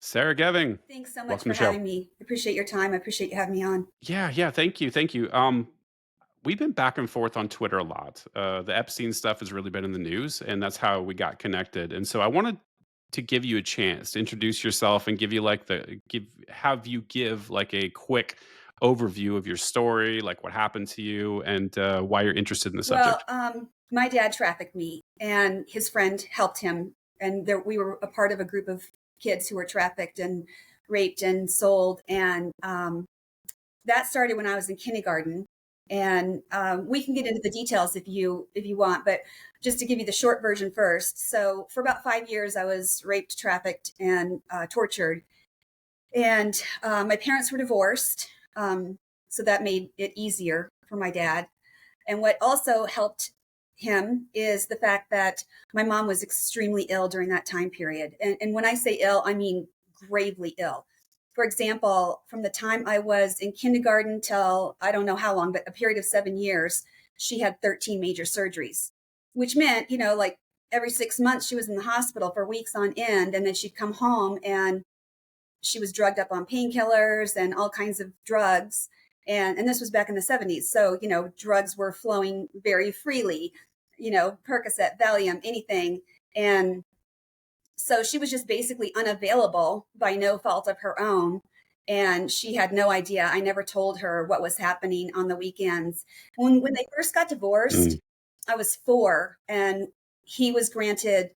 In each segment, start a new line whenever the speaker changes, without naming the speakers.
Sarah Geving,
Thanks so much
welcome
for
to the show.
having me. I appreciate your time. I appreciate you having me on.
Yeah, thank you. We've been back and forth on Twitter a lot. The Epstein stuff has really been in the news, and that's how we got connected. And so I wanted to give you a chance to introduce yourself and give you like the give have you give like a quick overview of your story, like what happened to you, and why you're interested in the
Well,
subject.
my dad trafficked me, and his friend helped him, and we were a part of a group of kids who were trafficked and raped and sold, and that started when I was in kindergarten. And we can get into the details if you want, but just to give you the short version first. So for about 5 years, I was raped, trafficked, and tortured. And my parents were divorced, so that made it easier for my dad. And what also helped him is the fact that my mom was extremely ill during that time period. And when I say ill, I mean gravely ill. For example, from the time I was in kindergarten till I don't know how long, but a period of 7 years, she had 13 major surgeries, which meant, like every 6 months she was in the hospital for weeks on end. And then she'd come home and she was drugged up on painkillers and all kinds of drugs. And this was back in the 70s. So, drugs were flowing very freely, Percocet, Valium, anything. And so she was just basically unavailable by no fault of her own. And she had no idea. I never told her what was happening on the weekends. When they first got divorced,
Mm.
I was 4, and he was granted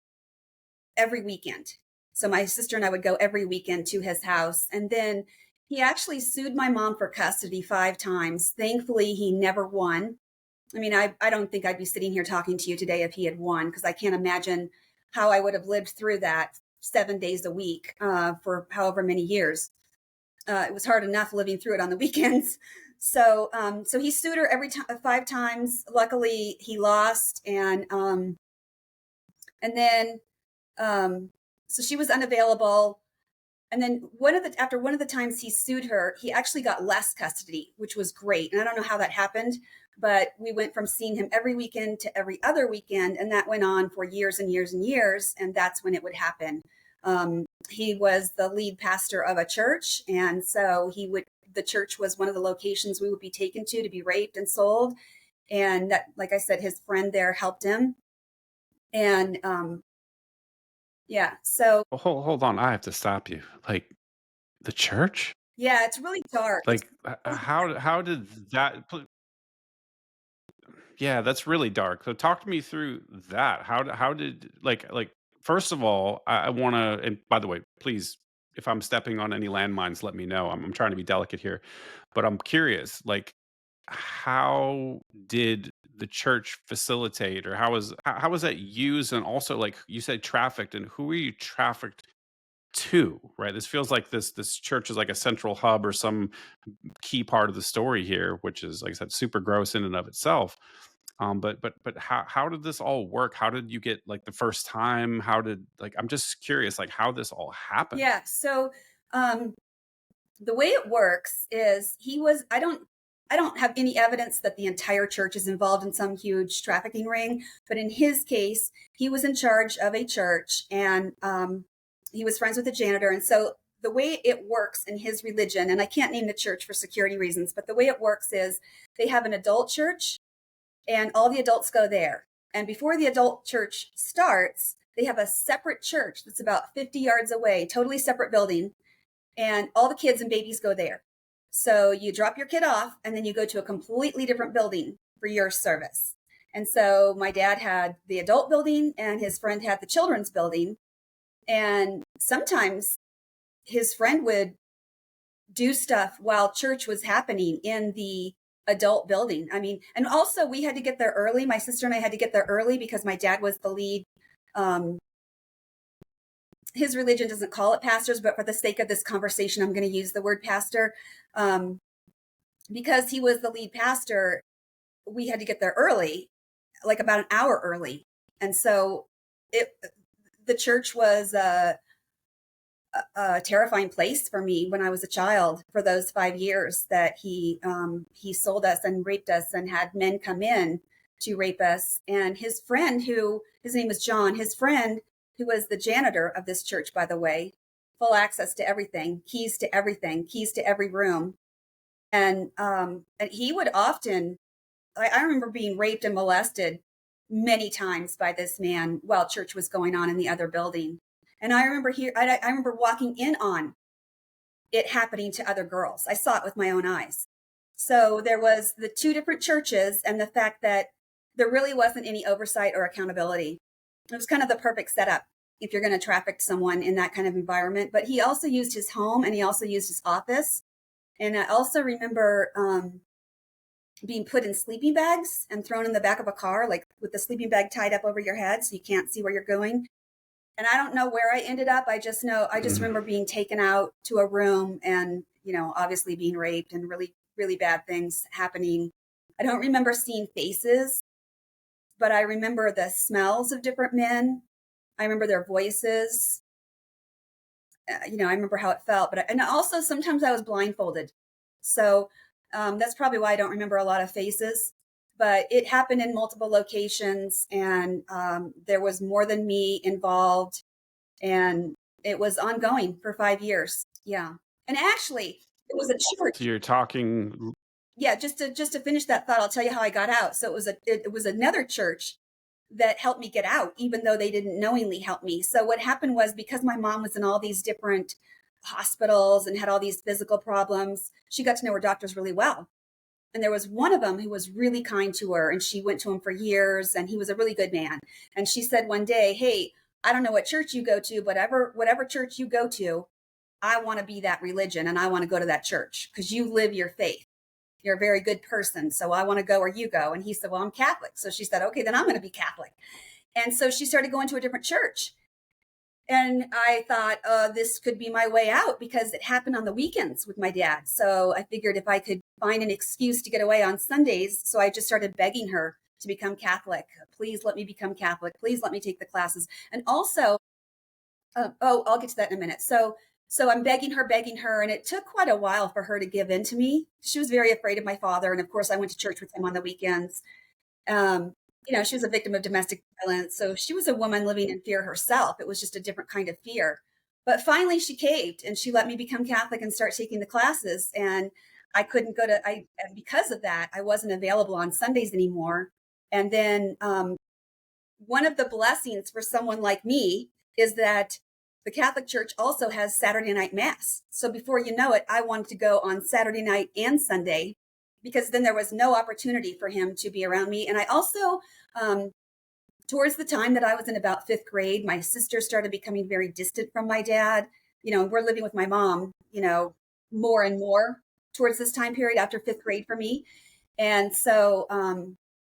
every weekend. So my sister and I would go every weekend to his house. And then he actually sued my mom for custody 5 times. Thankfully, he never won. I mean, I don't think I'd be sitting here talking to you today if he had won, because I can't imagine how I would have lived through that 7 days a week for however many years. It was hard enough living through it on the weekends. So he sued her 5 times. Luckily, he lost, and then so she was unavailable. And then after one of the times he sued her, he actually got less custody, which was great. And I don't know how that happened, but we went from seeing him every weekend to every other weekend, and that went on for years and years and years. And that's when it would happen. He was the lead pastor of a church, and so the church was one of the locations we would be taken to be raped and sold. And that, like I said, his friend there helped him. And yeah, so
Well, hold on, I have to stop you. Like the church?
yeah, it's really dark. It's
Like
really
how did that? Yeah, that's really dark. So talk to me through that. How did like first of all, I want to, and by the way, please, if I'm stepping on any landmines, let me know. I'm trying to be delicate here, but I'm curious, like how did the church facilitate, or how was that used, and also like you said trafficked, and who were you trafficked to? Right, this feels like this church is like a central hub or some key part of the story here, which is, like I said, super gross in and of itself. But how did this all work? How did you get like the first time? How did like I'm just curious, like how this all happened.
Yeah. So um, the way it works is I don't have any evidence that the entire church is involved in some huge trafficking ring, but in his case, he was in charge of a church, and he was friends with the janitor. And so the way it works in his religion, and I can't name the church for security reasons, but the way it works is they have an adult church, and all the adults go there. And before the adult church starts, they have a separate church that's about 50 yards away, totally separate building, and all the kids and babies go there. So you drop your kid off, and then you go to a completely different building for your service. And so my dad had the adult building, and his friend had the children's building. And sometimes his friend would do stuff while church was happening in the adult building. I mean, and also we had to get there early. My sister and I had to get there early because my dad was the lead. His religion doesn't call it pastors, but for the sake of this conversation, I'm going to use the word pastor. Because he was the lead pastor, we had to get there early, like about an hour early. And so the church was a terrifying place for me when I was a child for those 5 years that he sold us and raped us and had men come in to rape us. And his friend, his name was John, his friend, who was the janitor of this church, by the way, full access to everything, keys to every room. And he would often, I remember being raped and molested many times by this man while church was going on in the other building. And I remember walking in on it happening to other girls. I saw it with my own eyes. So there was the two different churches and the fact that there really wasn't any oversight or accountability. It was kind of the perfect setup if you're going to traffic someone in that kind of environment. But he also used his home and he also used his office. And I also remember being put in sleeping bags and thrown in the back of a car, like with the sleeping bag tied up over your head so you can't see where you're going. And I don't know where I ended up. I just
Mm.
remember being taken out to a room and, obviously being raped and really, really bad things happening. I don't remember seeing faces, but I remember the smells of different men. I remember their voices. I remember how it felt, and also sometimes I was blindfolded. So that's probably why I don't remember a lot of faces, but it happened in multiple locations and there was more than me involved and it was ongoing for 5 years. Yeah. And actually it was a
So
church.
you're talking
Yeah. Just to finish that thought, I'll tell you how I got out. So it was another church that helped me get out, even though they didn't knowingly help me. So what happened was because my mom was in all these different hospitals and had all these physical problems, she got to know her doctors really well. And there was one of them who was really kind to her and she went to him for years and he was a really good man. And she said one day, "Hey, I don't know what church you go to, but whatever church you go to, I want to be that religion and I want to go to that church because you live your faith. You're a very good person. So I want to go where you go." And he said, "Well, I'm Catholic." So she said, "Okay, then I'm going to be Catholic." And so she started going to a different church. And I thought, this could be my way out because it happened on the weekends with my dad. So I figured if I could find an excuse to get away on Sundays. So I just started begging her to become Catholic. "Please let me become Catholic. Please let me take the classes." And also, I'll get to that in a minute. So I'm begging her, and it took quite a while for her to give in to me. She was very afraid of my father, and of course, I went to church with him on the weekends. Um, she was a victim of domestic violence, so she was a woman living in fear herself. It was just a different kind of fear. But finally, she caved, and she let me become Catholic and start taking the classes. And I couldn't go to I and because of that, I wasn't available on Sundays anymore. And then one of the blessings for someone like me is that the Catholic Church also has Saturday night mass. So before you know it, I wanted to go on Saturday night and Sunday because then there was no opportunity for him to be around me. And I also, towards the time that I was in about fifth grade, my sister started becoming very distant from my dad. We're living with my mom, more and more towards this time period after fifth grade for me. And so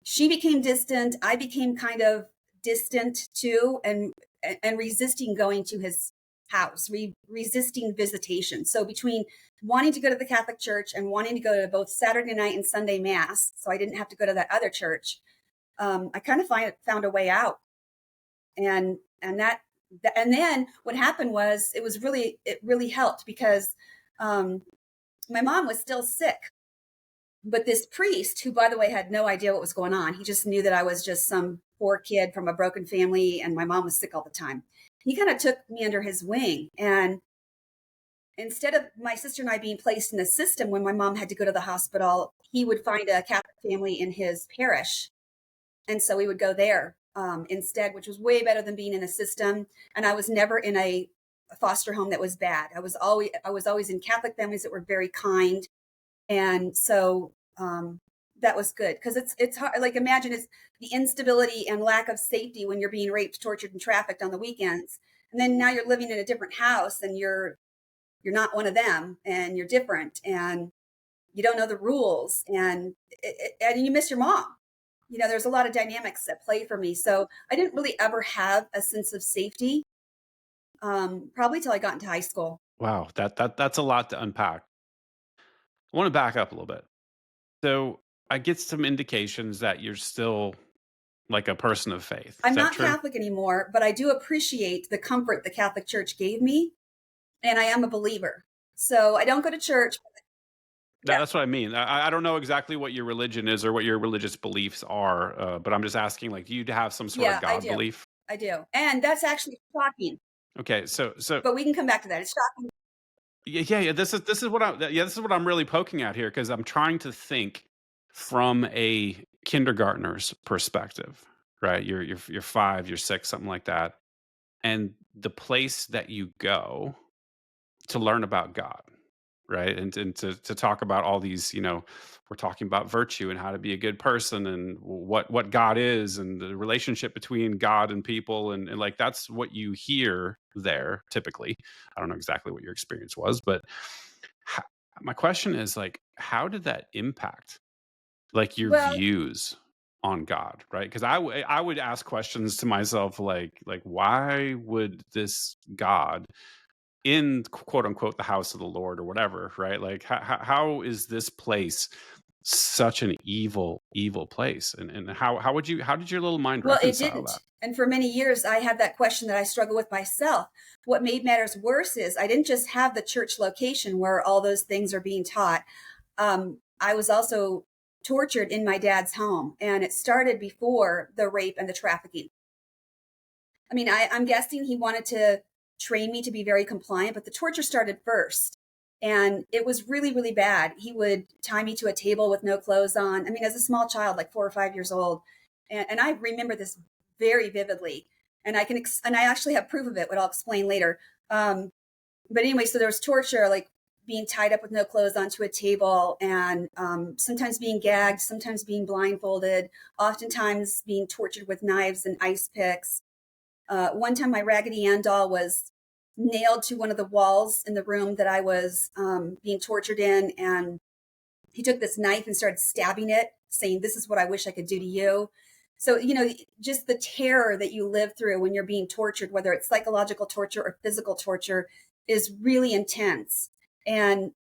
she became distant. I became kind of distant too, and resisting going to his house, resisting visitation. So between wanting to go to the Catholic Church and wanting to go to both Saturday night and Sunday mass, so I didn't have to go to that other church, I kind of found a way out. And then what happened was it really helped because my mom was still sick. But this priest, who, by the way, had no idea what was going on, he just knew that I was just some poor kid from a broken family and my mom was sick all the time. He kind of took me under his wing. And instead of my sister and I being placed in the system when my mom had to go to the hospital, he would find a Catholic family in his parish. And so we would go there instead, which was way better than being in a system. And I was never in a foster home that was bad. I was always in Catholic families that were very kind. And so that was good because it's hard. Like imagine it's the instability and lack of safety when you're being raped, tortured, and trafficked on the weekends, and then now you're living in a different house and you're not one of them, and you're different, and you don't know the rules, and you miss your mom. There's a lot of dynamics at play for me, so I didn't really ever have a sense of safety, probably till I got into high school.
wow, that's a lot to unpack. I want to back up a little bit. So I get some indications that you're still like a person of faith. Is
I'm
that
not
true?
Catholic anymore, but I do appreciate the comfort the Catholic Church gave me, and I am a believer. So I don't go to church. Yeah,
That's what I mean. I don't know exactly what your religion is or what your religious beliefs are, but I'm just asking, like, do you have some sort of
yeah, I
God
do.
belief?
I do. And that's actually shocking.
Okay, so
But we can come back to that. It's shocking.
yeah. This is what I'm really poking at here because I'm trying to think from a kindergartner's perspective, right? You're 5, you're 6, something like that, and the place that you go to learn about God, right? And to talk about all these, we're talking about virtue and how to be a good person and what God is and the relationship between God and people and like that's what you hear there typically. I don't know exactly what your experience was, but ho- my question is like how did that impact like your
Well,
views on God, right? Because I would ask questions to myself like why would this God in quote unquote the house of the Lord or whatever, right? Like how is this place such an evil place? And how did your little mind
well, it
reconcile that?
didn't. And for many years, I had that question that I struggle with myself. What made matters worse is I didn't just have the church location where all those things are being taught. I was also tortured in my dad's home, and it started before the rape and the trafficking. I mean, I'm guessing he wanted to train me to be very compliant, but the torture started first. And it was really, really bad. He would tie me to a table with no clothes on. I mean, as a small child, like 4 or 5 years old. And I remember this very vividly. And and I actually have proof of it, what I'll explain later. But anyway, so there was torture, like being tied up with no clothes onto a table and sometimes being gagged, sometimes being blindfolded, oftentimes being tortured with knives and ice picks. One time, my Raggedy Ann doll was nailed to one of the walls in the room that I was being tortured in. And he took this knife and started stabbing it, saying, "This is what I wish I could do to you." So, just the terror that you live through when you're being tortured, whether it's psychological torture or physical torture, is really intense. And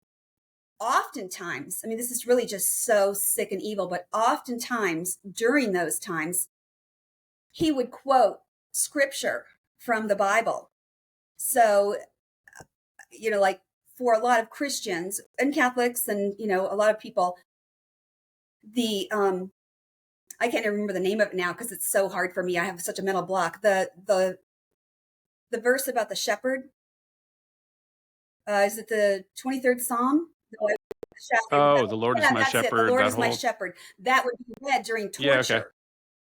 oftentimes, I mean, this is really just so sick and evil, but oftentimes during those times, he would quote scripture from the Bible. So, like for a lot of Christians and Catholics and, a lot of people, the, I can't even remember the name of it now because it's so hard for me. I have such a mental block. The verse about the shepherd, is it the 23rd Psalm?
Oh, the Lord is
Yeah,
my
that's it. The
shepherd,
Lord
that
is my
whole
shepherd. That would be read during
yeah, okay.
torture.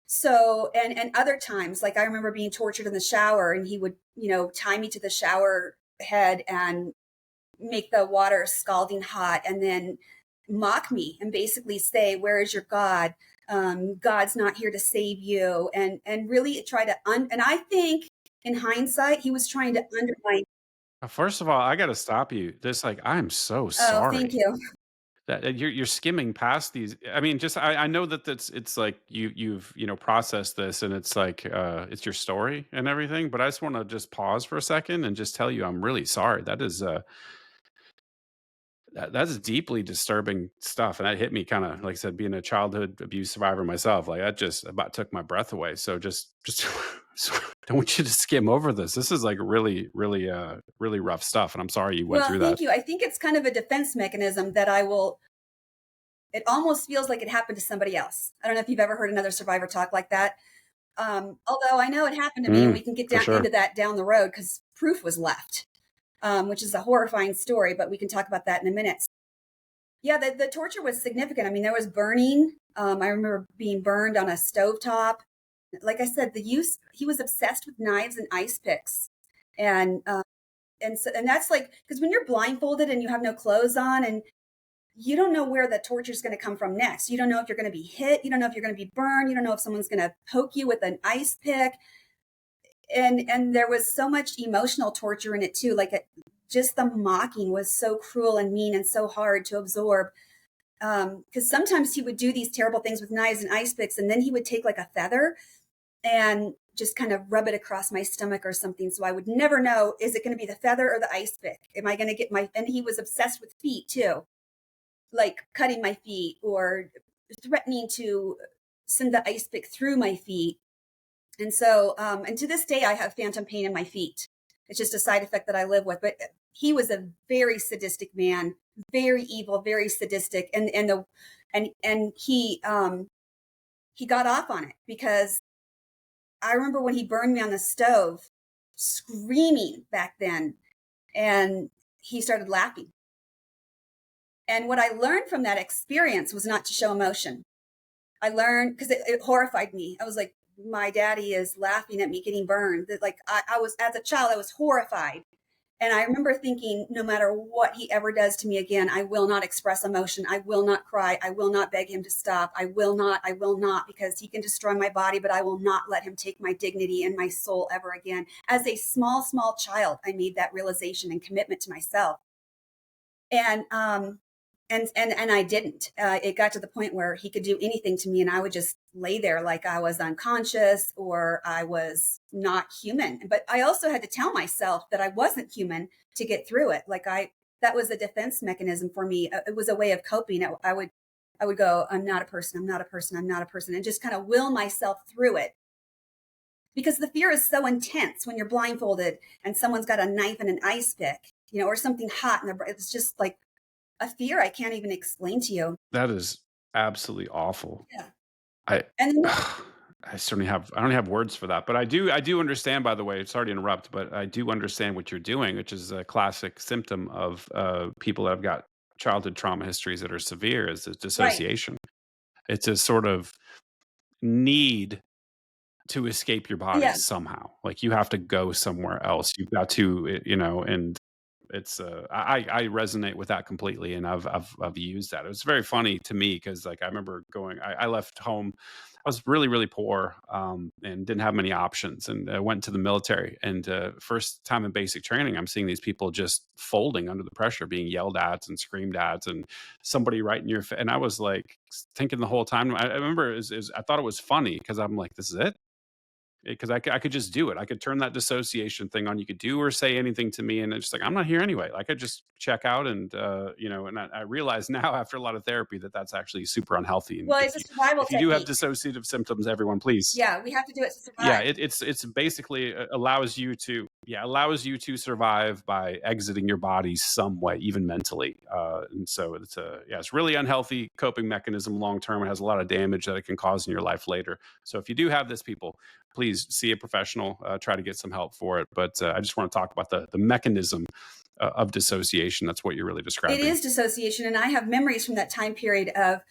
So, and other times, like I remember being tortured in the shower and he would, tie me to the shower head and make the water scalding hot and then mock me and basically say, "Where is your God? God's not here to save you." And really try to, and I think in hindsight, he was trying to undermine.
First of all, I gotta stop you. This like I'm so
Oh, thank
sorry.
you.
That you're skimming past these. I mean, just I know that it's like you've processed this and it's like it's your story and everything. But I just want to just pause for a second and just tell you I'm really sorry. That is that's deeply disturbing stuff, and that hit me kind of like I said, being a childhood abuse survivor myself. Like that just about took my breath away. So just don't want you to skim over this. This is like really rough stuff, and I'm sorry you went
Well,
through that.
thank you. I think it's kind of a defense mechanism that it almost feels like it happened to somebody else. I don't know if you've ever heard another survivor talk like that. Although I know it happened to me, and we can get
For
down
sure.
into that down the road because proof was left, which is a horrifying story, but we can talk about that in a minute. Yeah, the torture was significant. I mean, there was burning. I remember being burned on a stovetop. Like I said, he was obsessed with knives and ice picks. And, and that's like, because when you're blindfolded and you have no clothes on and you don't know where the torture is going to come from next. You don't know if you're going to be hit. You don't know if you're going to be burned. You don't know if someone's going to poke you with an ice pick. And there was so much emotional torture in it too. Just the mocking was so cruel and mean and so hard to absorb. Because sometimes he would do these terrible things with knives and ice picks, and then he would take like a feather and just kind of rub it across my stomach or something. So I would never know, is it going to be the feather or the ice pick? Am I going to get and he was obsessed with feet too, like cutting my feet or threatening to send the ice pick through my feet. And so, and to this day, I have phantom pain in my feet. It's just a side effect that I live with. But he was a very sadistic man, very evil, very sadistic, and he got off on it because I remember when he burned me on the stove. screaming back then. And he started laughing. And what I learned from that experience was not to show emotion. I learned, because it horrified me. I was like, my daddy is laughing at me getting burned. Like I was, as a child, I was horrified. And I remember thinking, no matter what he ever does to me again, I will not express emotion. I will not cry. I will not beg him to stop. I will not, because he can destroy my body, but I will not let him take my dignity and my soul ever again. As a small, small child, I made that realization and commitment to myself. And I didn't. It got to the point where he could do anything to me, and I would just lay there like I was unconscious or I was not human. But I also had to tell myself that I wasn't human to get through it. That was a defense mechanism for me. It was a way of coping. I would go, I'm not a person, I'm not a person, I'm not a person, and just kind of will myself through it. Because the fear is so intense when you're blindfolded and someone's got a knife and an ice pick, or something hot, and it's just like a fear I can't even explain to you.
That is absolutely awful.
Yeah.
I
And then,
I don't have words for that, but I do understand, by the way, sorry to interrupt, but I do understand what you're doing, which is a classic symptom of people that have got childhood trauma histories that are severe, is
right.
dissociation. It's a sort of need to escape your body
Yeah.
somehow. Like you have to go somewhere else. You've got to, and it's I resonate with that completely, and I've used that. It was very funny to me because like I remember going, I left home. I was really really poor and didn't have many options, and I went to the military. And first time in basic training, I'm seeing these people just folding under the pressure, being yelled at and screamed at, and somebody right in your face. And I was like thinking the whole time. I remember I thought it was funny because I'm like, this is it, because I could just do it. I could turn that dissociation thing on. You could do or say anything to me, and it's just like I'm not here anyway. Like I just check out, and and I realize now after a lot of therapy that that's actually super unhealthy. And
Well, it's a survival
if you do have
technique.
dissociative symptoms, everyone, please,
Yeah, we have to do it to
yeah,
survive.
it's basically allows you to survive by exiting your body some way, even mentally. And so it's really unhealthy coping mechanism long term. It has a lot of damage that it can cause in your life later. So if you do have this, people, please see a professional. Try to get some help for it. But I just want to talk about the mechanism of dissociation. That's what you're really
It
describing.
is dissociation, and I have memories from that time period of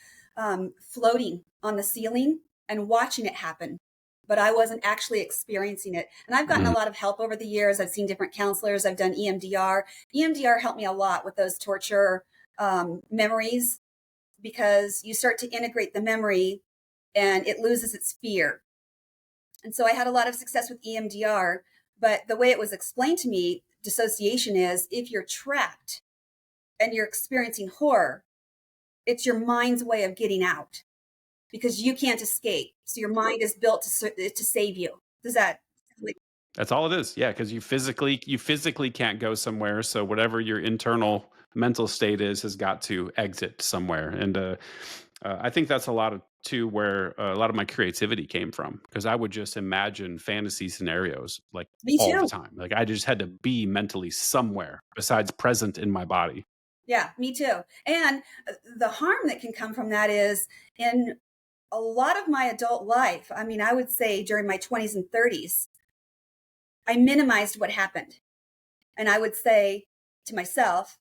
floating on the ceiling and watching it happen, but I wasn't actually experiencing it. And I've gotten a
Mm.
lot of help over the years. I've seen different counselors. I've done EMDR. EMDR helped me a lot with those torture memories, because you start to integrate the memory and it loses its fear. And so I had a lot of success with EMDR, but the way it was explained to me, dissociation is if you're trapped and you're experiencing horror, it's your mind's way of getting out because you can't escape. So your mind is built to save you. Does that?
That's all it is. Yeah, because you physically can't go somewhere. So whatever your internal mental state is has got to exit somewhere. And I think that's a lot of too where a lot of my creativity came from, because I would just imagine fantasy scenarios like
Me
all the
too.
time. Like I just had to be mentally somewhere besides present in my body.
Yeah, me too. And the harm that can come from that is in a lot of my adult life. I mean, I would say during my 20s and 30s, I minimized what happened. And I would say to myself,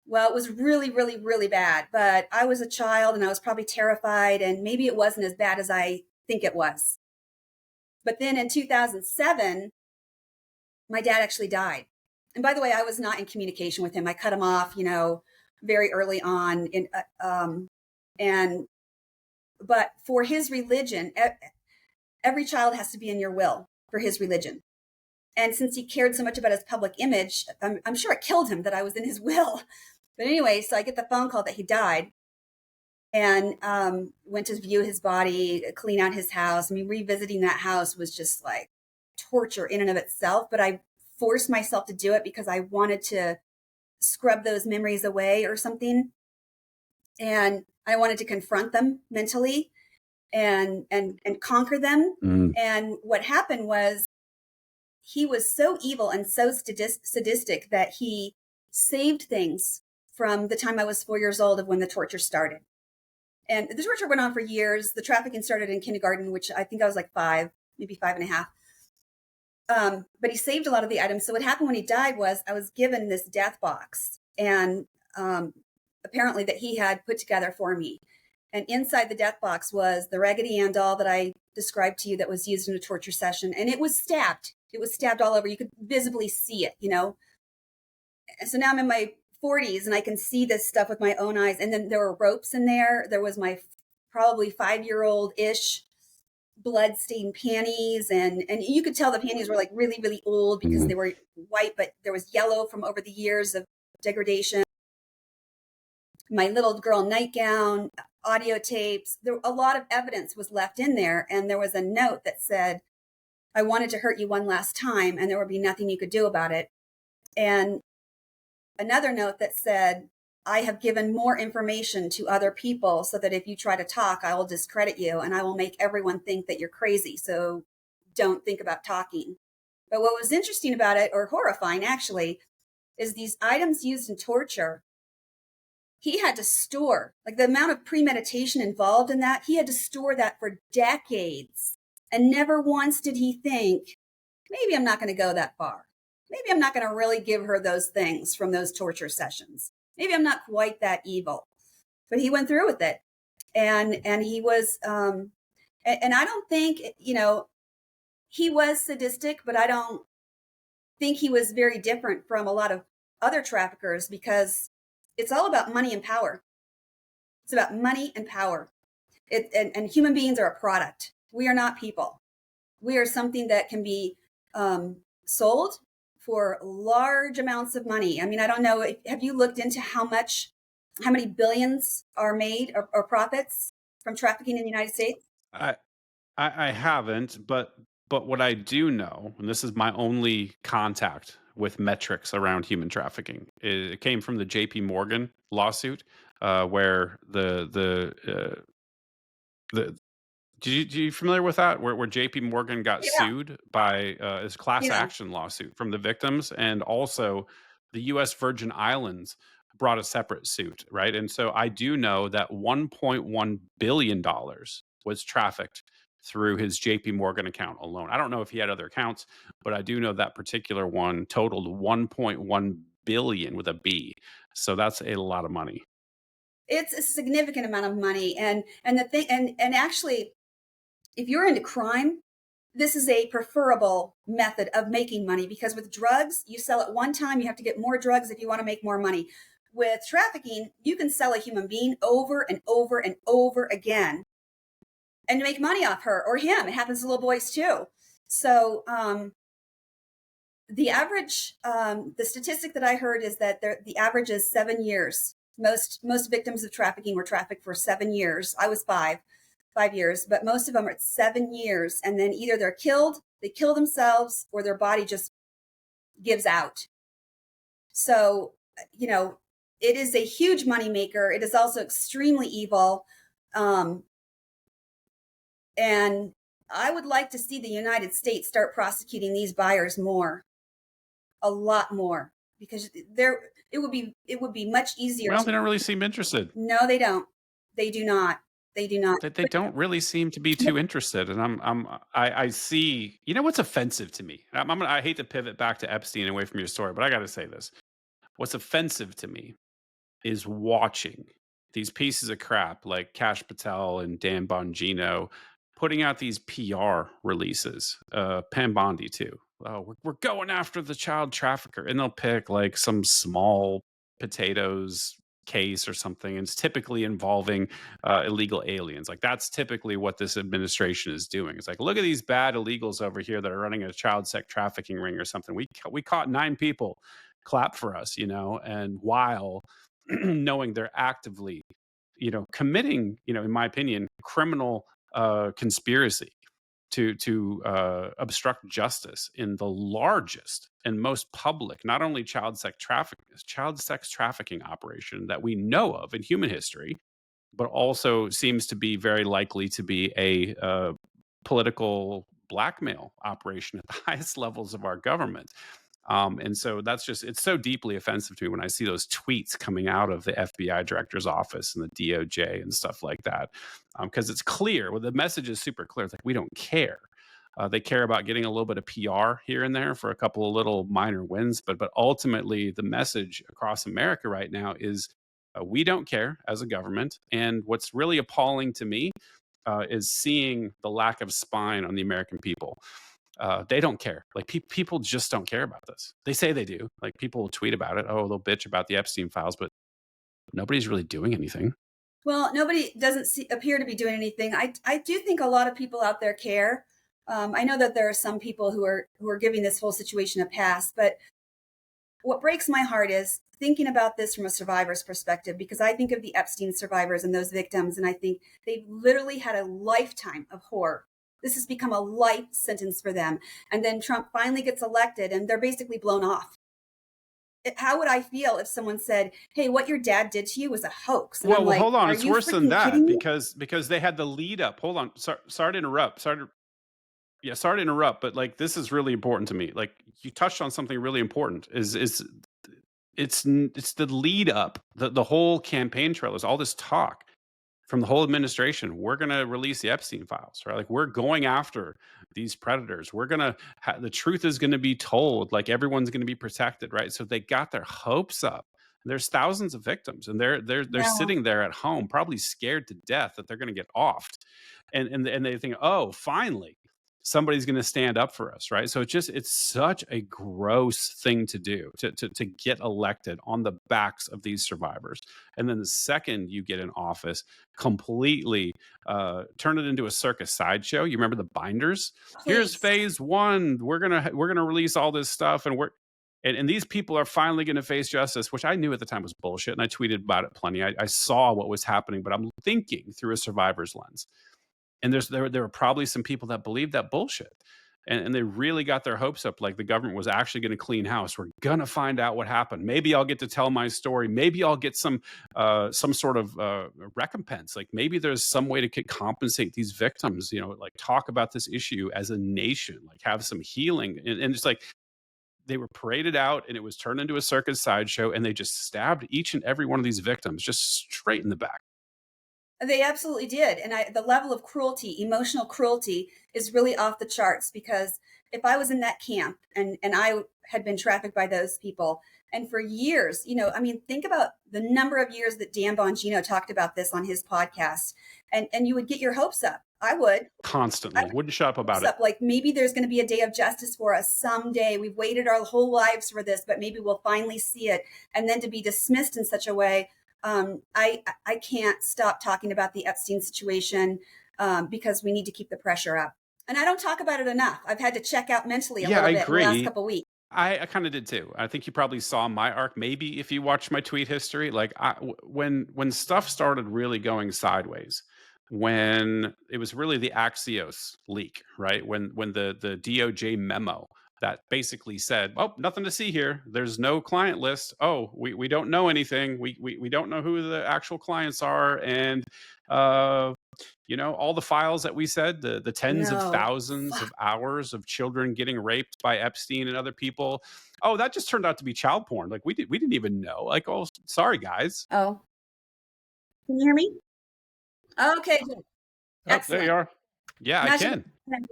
well, it was really, really, really bad, but I was a child and I was probably terrified, and maybe it wasn't as bad as I think it was. But then in 2007, my dad actually died. And by the way, I was not in communication with him. I cut him off, very early on. But for his religion, every child has to be in your will for his religion. And since he cared so much about his public image, I'm sure it killed him that I was in his will. But anyway, so I get the phone call that he died, and went to view his body, clean out his house. I mean, revisiting that house was just like torture in and of itself. But I forced myself to do it because I wanted to scrub those memories away or something. And I wanted to confront them mentally and conquer them.
Mm.
And what happened was he was so evil and so sadistic that he saved things from the time I was 4 years old of when the torture started. And the torture went on for years. The trafficking started in kindergarten, which I think I was like 5, maybe 5.5. But he saved a lot of the items. So what happened when he died was I was given this death box, and apparently that he had put together for me. And inside the death box was the Raggedy Ann doll that I described to you that was used in a torture session. And it was stabbed. It was stabbed all over. You could visibly see it, you know? And so now I'm in my 40s and I can see this stuff with my own eyes. And then there were ropes in there. There was my probably 5-year-old-ish blood-stained panties. And you could tell the panties were like really, really old because they were white, but there was yellow from over the years of degradation. My little girl nightgown, audio tapes, a lot of evidence was left in there. And there was a note that said, I wanted to hurt you one last time and there would be nothing you could do about it. And another note that said, I have given more information to other people so that if you try to talk, I will discredit you and I will make everyone think that you're crazy. So don't think about talking. But what was interesting about it, or horrifying actually, is these items used in torture, he had to store, like the amount of premeditation involved in that, he had to store that for decades. And never once did he think, maybe I'm not going to go that far. Maybe I'm not going to really give her those things from those torture sessions. Maybe I'm not quite that evil. But he went through with it. And he was, and I don't think, you know, he was sadistic, but I don't think he was very different from a lot of other traffickers because it's all about money and power. It's about money and power. And human beings are a product. We are not people. We are something that can be sold for large amounts of money. I mean, I don't know. Have you looked into how many billions are made or profits from trafficking in the United States?
I haven't, but what I do know, and this is my only contact with metrics around human trafficking, it came from the J.P. Morgan lawsuit, where the do you familiar with that? Where J.P. Morgan got
Yeah.
sued by this class
Yeah.
action lawsuit from the victims, and also the U.S. Virgin Islands brought a separate suit, right? And so I do know that $1.1 billion was trafficked through his J.P. Morgan account alone. I don't know if he had other accounts, but I do know that particular one totaled 1.1 billion with a B. So that's a lot of money.
It's a significant amount of money. And the thing, and actually, if you're into crime, this is a preferable method of making money because with drugs, you sell it one time, you have to get more drugs if you want to make more money. With trafficking, you can sell a human being over and over and over again and make money off her or him. It happens to little boys too. So the average, the statistic that I heard is that the average is 7 years. Most victims of trafficking were trafficked for 7 years. I was 5 years, but most of them are at 7 years. And then either they kill themselves, or their body just gives out. So, you know, it is a huge moneymaker. It is also extremely evil. And I would like to see the United States start prosecuting these buyers more, a lot more, because it would be much easier
Well,
to.
they don't really seem interested.
No, they don't. They do not. They do not.
They don't really seem to be too interested, and I see. You know what's offensive to me? I hate to pivot back to Epstein away from your story, but I got to say this. What's offensive to me is watching these pieces of crap like Cash Patel and Dan Bongino putting out these PR releases. Pam Bondi too. Oh, we're going after the child trafficker, and they'll pick like some small potatoes case or something. And it's typically involving illegal aliens. Like that's typically what this administration is doing. It's like, look at these bad illegals over here that are running a child sex trafficking ring or something. We caught 9 people. Clap for us, you know. And while knowing they're actively, you know, committing, you know, in my opinion, criminal conspiracy to obstruct justice in the largest and most public, not only child sex trafficking operation that we know of in human history, but also seems to be very likely to be a political blackmail operation at the highest levels of our government. And so it's so deeply offensive to me when I see those tweets coming out of the FBI director's office and the DOJ and stuff like that. Because it's clear, well, the message is super clear. It's like, we don't care. They care about getting a little bit of PR here and there for a couple of little minor wins, but ultimately the message across America right now is we don't care as a government. And what's really appalling to me is seeing the lack of spine on the American people. They don't care. Like people just don't care about this. They say they do. Like people will tweet about it. Oh, they'll bitch about the Epstein files, but nobody's really doing anything.
Well, nobody doesn't appear to be doing anything. I do think a lot of people out there care. I know that there are some people who are giving this whole situation a pass, but what breaks my heart is thinking about this from a survivor's perspective, because I think of the Epstein survivors and those victims, and I think they've literally had a lifetime of horror. This has become a life sentence for them. And then Trump finally gets elected and they're basically blown off. How would I feel if someone said, "Hey, what your dad did to you was a hoax"? And I'm
Well,
like,
hold on.
"Are
It's
you
worse than
freaking
that
kidding me?"
because they had the lead up. Hold on. Sorry to interrupt. Yeah, sorry to interrupt, but like this is really important to me. Like you touched on something really important. It's the lead up, the whole campaign trailers, all this talk from the whole administration. We're going to release the Epstein files, right? Like we're going after these predators. We're going to the truth is going to be told. Like everyone's going to be protected, right? So they got their hopes up. There's thousands of victims, and they're
Yeah.
sitting there at home, probably scared to death that they're going to get offed, and they think, oh, finally somebody's going to stand up for us, right? So it's such a gross thing to do to get elected on the backs of these survivors, and then the second you get in office, completely turn it into a circus sideshow. You remember the binders? Here's
Please.
phase one. We're gonna release all this stuff, and these people are finally going to face justice, which I knew at the time was bullshit, and I tweeted about it plenty. I saw what was happening, but I'm thinking through a survivor's lens. And there were probably some people that believed that bullshit. And they really got their hopes up like the government was actually going to clean house. We're going to find out what happened. Maybe I'll get to tell my story. Maybe I'll get some sort of recompense. Like maybe there's some way to compensate these victims, like talk about this issue as a nation, like have some healing. And it's like they were paraded out and it was turned into a circus sideshow, and they just stabbed each and every one of these victims just straight in the back.
They absolutely did. And the level of cruelty, emotional cruelty, is really off the charts, because if I was in that camp and I had been trafficked by those people, and for years, I mean, think about the number of years that Dan Bongino talked about this on his podcast, and you would get your hopes up. I would. I
Constantly. Wouldn't shut up
hopes
about it.
up, like maybe there's going to be a day of justice for us someday. We've waited our whole lives for this, but maybe we'll finally see it. And then to be dismissed in such a way, I can't stop talking about the Epstein situation, because we need to keep the pressure up. And I don't talk about it enough. I've had to check out mentally a
Yeah,
little
I
bit in the last
agree.
couple of weeks.
I kind of did too. I think you probably saw my arc. Maybe if you watched my tweet history, like when stuff started really going sideways, when it was really the Axios leak, right? When the DOJ memo that basically said, "Oh, nothing to see here. There's no client list. Oh, we don't know anything. We don't know who the actual clients are, and uh, all the files that we said, the tens of
No,
thousands of
fuck.
hours of children getting raped by Epstein and other people. Oh, that just turned out to be child porn. Like we didn't even know. Like, oh, sorry guys.
Oh, can you hear me? Okay, good.
Oh, there you
Excellent.
are. Yeah, I
Imagine.
can.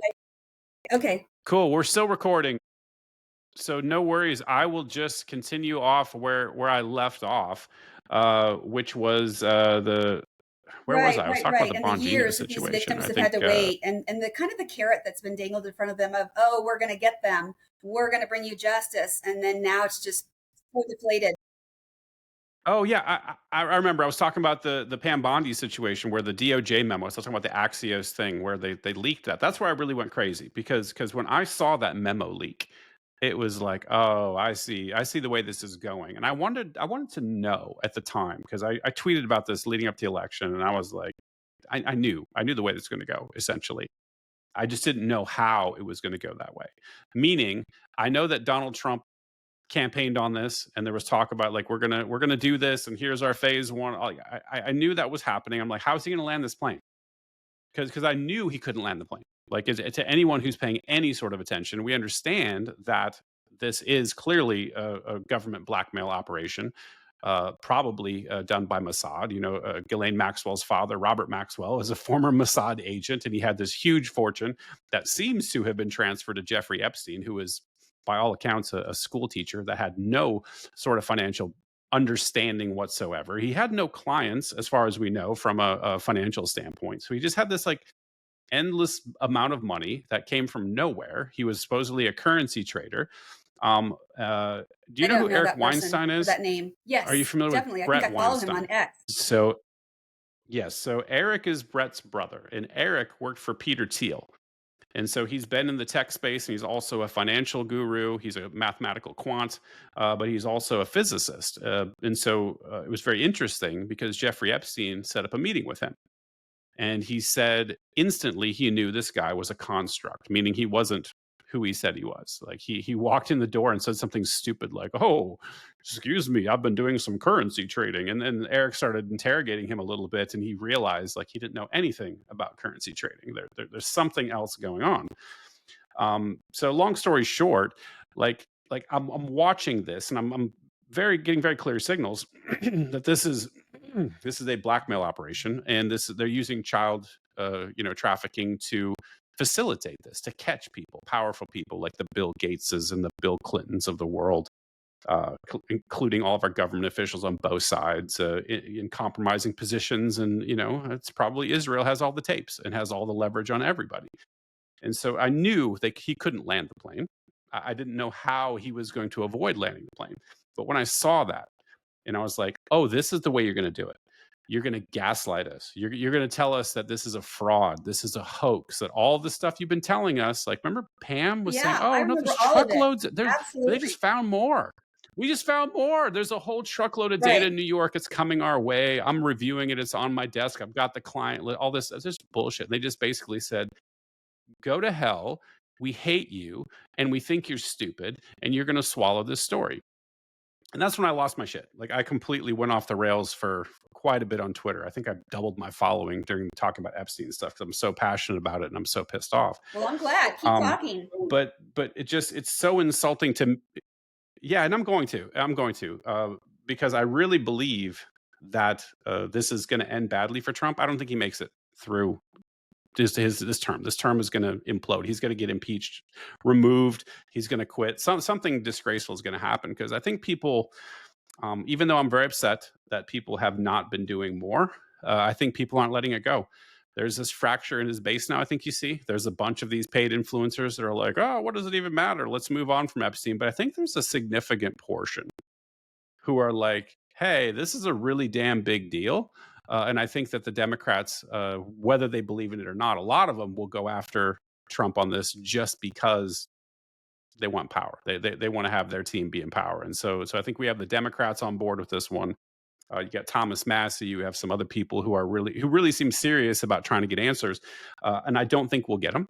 Okay.
Cool. We're still recording. So no worries. I will just continue off where I left off, which was the where was
Right,
I? I was
right,
talking about
right.
the
And the
Bongino
years that these
situation.
victims
I
have had
think
to wait, and the kind of the carrot that's been dangled in front of them of, "Oh, we're going to get them. We're going to bring you justice." And then now it's just so deflated.
Oh yeah, I remember. I was talking about the Pam Bondi situation where the DOJ memo. I was talking about the Axios thing where they leaked that. That's where I really went crazy because when I saw that memo leak, it was like, oh, I see the way this is going, and I wanted to know at the time because I tweeted about this leading up to the election, and I was like, I knew the way this was going to go. Essentially, I just didn't know how it was going to go that way. Meaning, I know that Donald Trump campaigned on this and there was talk about like we're gonna do this and here's our phase one. I knew that was happening. I'm like, how is he gonna land this plane? Because I knew he couldn't land the plane. Like to anyone who's paying any sort of attention, we understand that this is clearly a government blackmail operation. probably done by Mossad. Ghislaine Maxwell's father, Robert Maxwell, is a former Mossad agent, and he had this huge fortune that seems to have been transferred to Jeffrey Epstein, who is, by all accounts, a school teacher that had no sort of financial understanding whatsoever. He had no clients, as far as we know, from a financial standpoint. So he just had this like endless amount of money that came from nowhere. He was supposedly a currency trader. Do you
I
know who
don't know
Eric
that person
Weinstein
or
is?
that name.
Are you
Yes,
familiar with
definitely. I think
Brett
I follow him
Weinstein?
on X.
So, yes. So Eric is Brett's brother, and Eric worked for Peter Thiel. And so he's been in the tech space, and he's also a financial guru. He's a mathematical quant, but he's also a physicist. And so it was very interesting because Jeffrey Epstein set up a meeting with him. And he said instantly he knew this guy was a construct, meaning he wasn't who he said he was. Like he walked in the door and said something stupid like, "Oh, excuse me, I've been doing some currency trading." And then Eric started interrogating him a little bit, and he realized like he didn't know anything about currency trading. There's something else going on. So long story short, I'm watching this, and I'm very getting very clear signals that this is a blackmail operation, and they're using child trafficking to facilitate this, to catch people, powerful people like the Bill Gateses and the Bill Clintons of the world, including all of our government officials on both sides, in compromising positions. And it's probably Israel has all the tapes and has all the leverage on everybody. And so I knew that he couldn't land the plane. I didn't know how he was going to avoid landing the plane. But when I saw that, and I was like, oh, this is the way you're going to do it. You're going to gaslight us. You're going to tell us that this is a fraud. This is a hoax, that all the stuff you've been telling us, like, remember Pam was saying,
Yeah, I
oh, no,
remember
there's
all of it.
truckloads. They
Absolutely.
just found more. We just found more. There's a whole truckload of data
Right.
in New York. It's coming our way. I'm reviewing it. It's on my desk. I've got the client. All this. It's just bullshit. They just basically said, go to hell. We hate you, and we think you're stupid, and you're going to swallow this story. And that's when I lost my shit. Like I completely went off the rails for quite a bit on Twitter. I think I doubled my following during talking about Epstein stuff because I'm so passionate about it and I'm so pissed off.
Well, I'm glad. Keep
Um,
talking.
but it's so insulting to, yeah, and I'm going to because I really believe that this is going to end badly for Trump. I don't think he makes it through this term. This term is going to implode. He's going to get impeached, removed. He's going to quit. Something disgraceful is going to happen because I think people, even though I'm very upset that people have not been doing more, I think people aren't letting it go. There's this fracture in his base now. I think you see there's a bunch of these paid influencers that are like, oh, what does it even matter? Let's move on from Epstein. But I think there's a significant portion who are like, hey, this is a really damn big deal. And I think that the Democrats, whether they believe in it or not, a lot of them will go after Trump on this just because they want power. They want to have their team be in power. And so I think we have the Democrats on board with this one. You got Thomas Massey. You have some other people who really seem serious about trying to get answers. And I don't think we'll get them.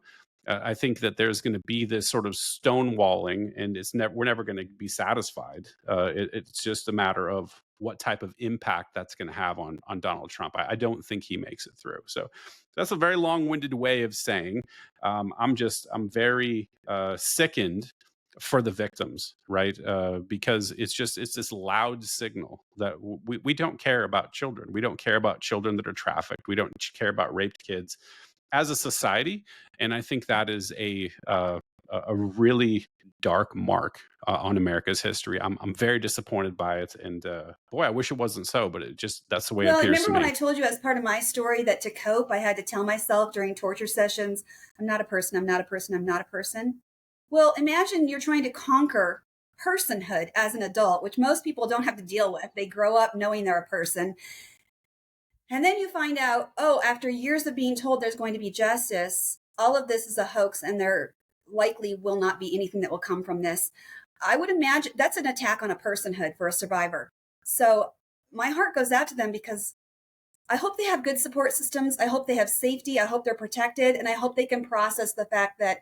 I think that there's going to be this sort of stonewalling, and we're never going to be satisfied. It's just a matter of what type of impact that's going to have on Donald Trump. I don't think he makes it through. So that's a very long-winded way of saying I'm very sickened for the victims, right? Because it's this loud signal that we don't care about children. We don't care about children that are trafficked. We don't care about raped kids as a society. And I think that is a really dark mark on America's history. I'm very disappointed by it, and boy, I wish it wasn't so, but that's the way it
Well,
appears to
remember when
me.
I told you as part of my story that to cope, I had to tell myself during torture sessions, I'm not a person, I'm not a person, I'm not a person. Well, imagine you're trying to conquer personhood as an adult, which most people don't have to deal with. They grow up knowing they're a person. And then you find out, oh, after years of being told there's going to be justice, all of this is a hoax and there likely will not be anything that will come from this. I would imagine that's an attack on a personhood for a survivor. So my heart goes out to them because I hope they have good support systems. I hope they have safety. I hope they're protected. And I hope they can process the fact that,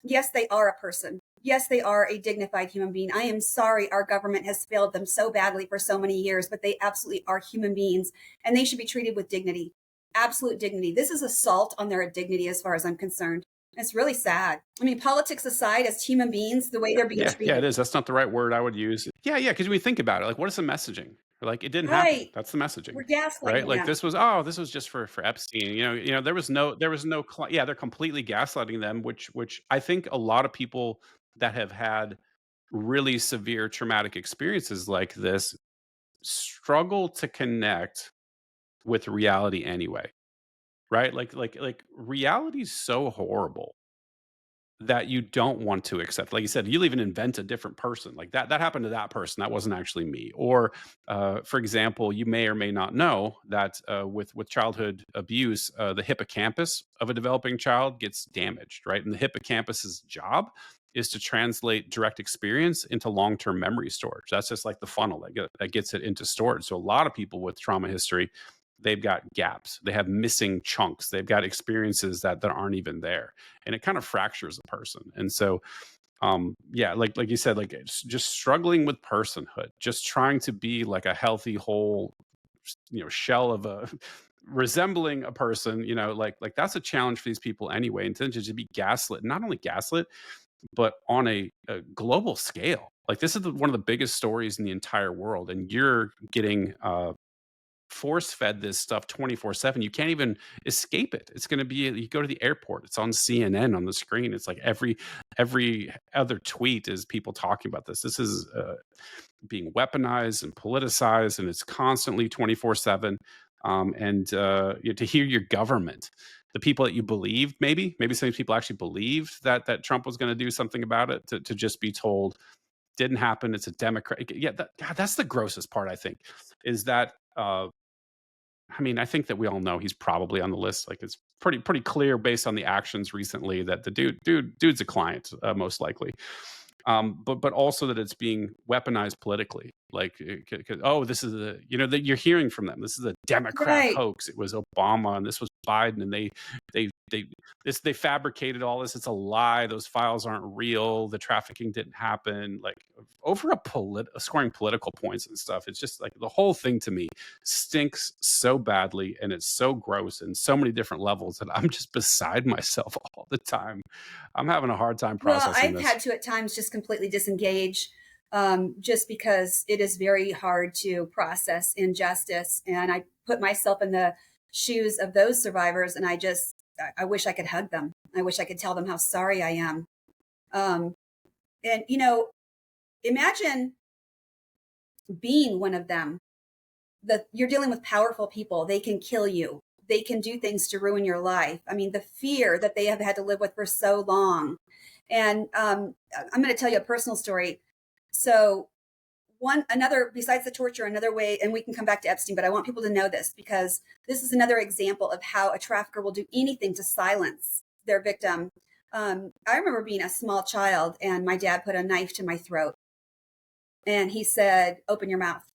yes, they are a person. Yes, they are a dignified human being. I am sorry our government has failed them so badly for so many years, but they absolutely are human beings and they should be treated with dignity, absolute dignity. This is assault on their dignity as far as I'm concerned. It's really sad. I mean, politics aside, as human beings, the way they're being
Yeah,
treated.
it is. That's not the right word I would use. Yeah, because we think about it, like, what is the messaging, Like, it didn't happen.
Right.
That's the messaging,
We're
right?
gaslighting
Like,
them.
this was, "Oh, this was just for Epstein," there was no yeah, they're completely gaslighting them, which I think a lot of people that have had really severe traumatic experiences like this struggle to connect with reality anyway, right? Like reality's so horrible that you don't want to accept. Like you said, you'll even invent a different person. Like that happened to that person. That wasn't actually me. Or, for example, you may or may not know that with childhood abuse, the hippocampus of a developing child gets damaged, right? And the hippocampus's job is to translate direct experience into long-term memory storage. That's just like the funnel that gets it into storage. So a lot of people with trauma history, they've got gaps. They have missing chunks. They've got experiences that aren't even there, and it kind of fractures a person. And so, yeah, like you said, like it's just struggling with personhood, just trying to be like a healthy whole, shell of a resembling a person, like that's a challenge for these people anyway. And to just be gaslit, not only gaslit, but on a global scale. Like this is one of the biggest stories in the entire world, and you're getting force fed this stuff 24/7. You can't even escape it. It's going to be, you go to the airport, it's on CNN on the screen. It's like every other tweet is people talking about this. This is being weaponized and politicized, and it's constantly 24/7. And to hear your government, the people that you believed, maybe some people actually believed that Trump was going to do something about it, to just be told didn't happen. It's a Democrat. Yeah, God, that's the grossest part, I think, is that I mean, I think that we all know he's probably on the list. Like it's pretty clear based on the actions recently that the dude's a client, most likely. But also that it's being weaponized politically. Like, oh, this is that you're hearing from them. This is a Democrat
Right.
hoax. It was Obama, and this was Biden, and they they fabricated all this. It's a lie. Those files aren't real. The trafficking didn't happen. Like over scoring political points and stuff. It's just like the whole thing to me stinks so badly, and it's so gross in so many different levels that I'm just beside myself all the time. I'm having a hard time
Well,
processing
I've
this.
had to at times just completely disengage, just because it is very hard to process injustice. And I put myself in the shoes of those survivors, and I wish I could hug them. I wish I could tell them how sorry I am. Um, and, imagine being one of them. You're dealing with powerful people. They can kill you. They can do things to ruin your life. I mean, the fear that they have had to live with for so long. And I'm going to tell you a personal story. So, another, besides the torture, another way, and we can come back to Epstein, but I want people to know this because this is another example of how a trafficker will do anything to silence their victim. I remember being a small child, and my dad put a knife to my throat, and he said, "Open your mouth."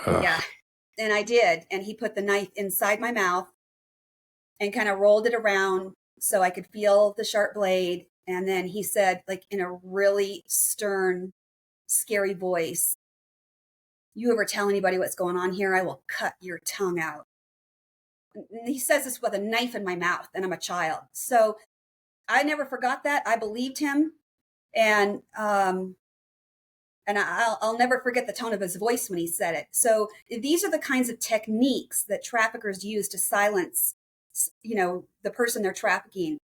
Yeah.
Ugh.
And I did. And he put the knife inside my mouth and kind of rolled it around so I could feel the sharp blade. And then he said, like in a really stern, scary voice, "You ever tell anybody what's going on here, I will cut your tongue out." And he says this with a knife in my mouth, and I'm a child. So I never forgot that. I believed him. And I'll never forget the tone of his voice when he said it. So these are the kinds of techniques that traffickers use to silence, the person they're trafficking.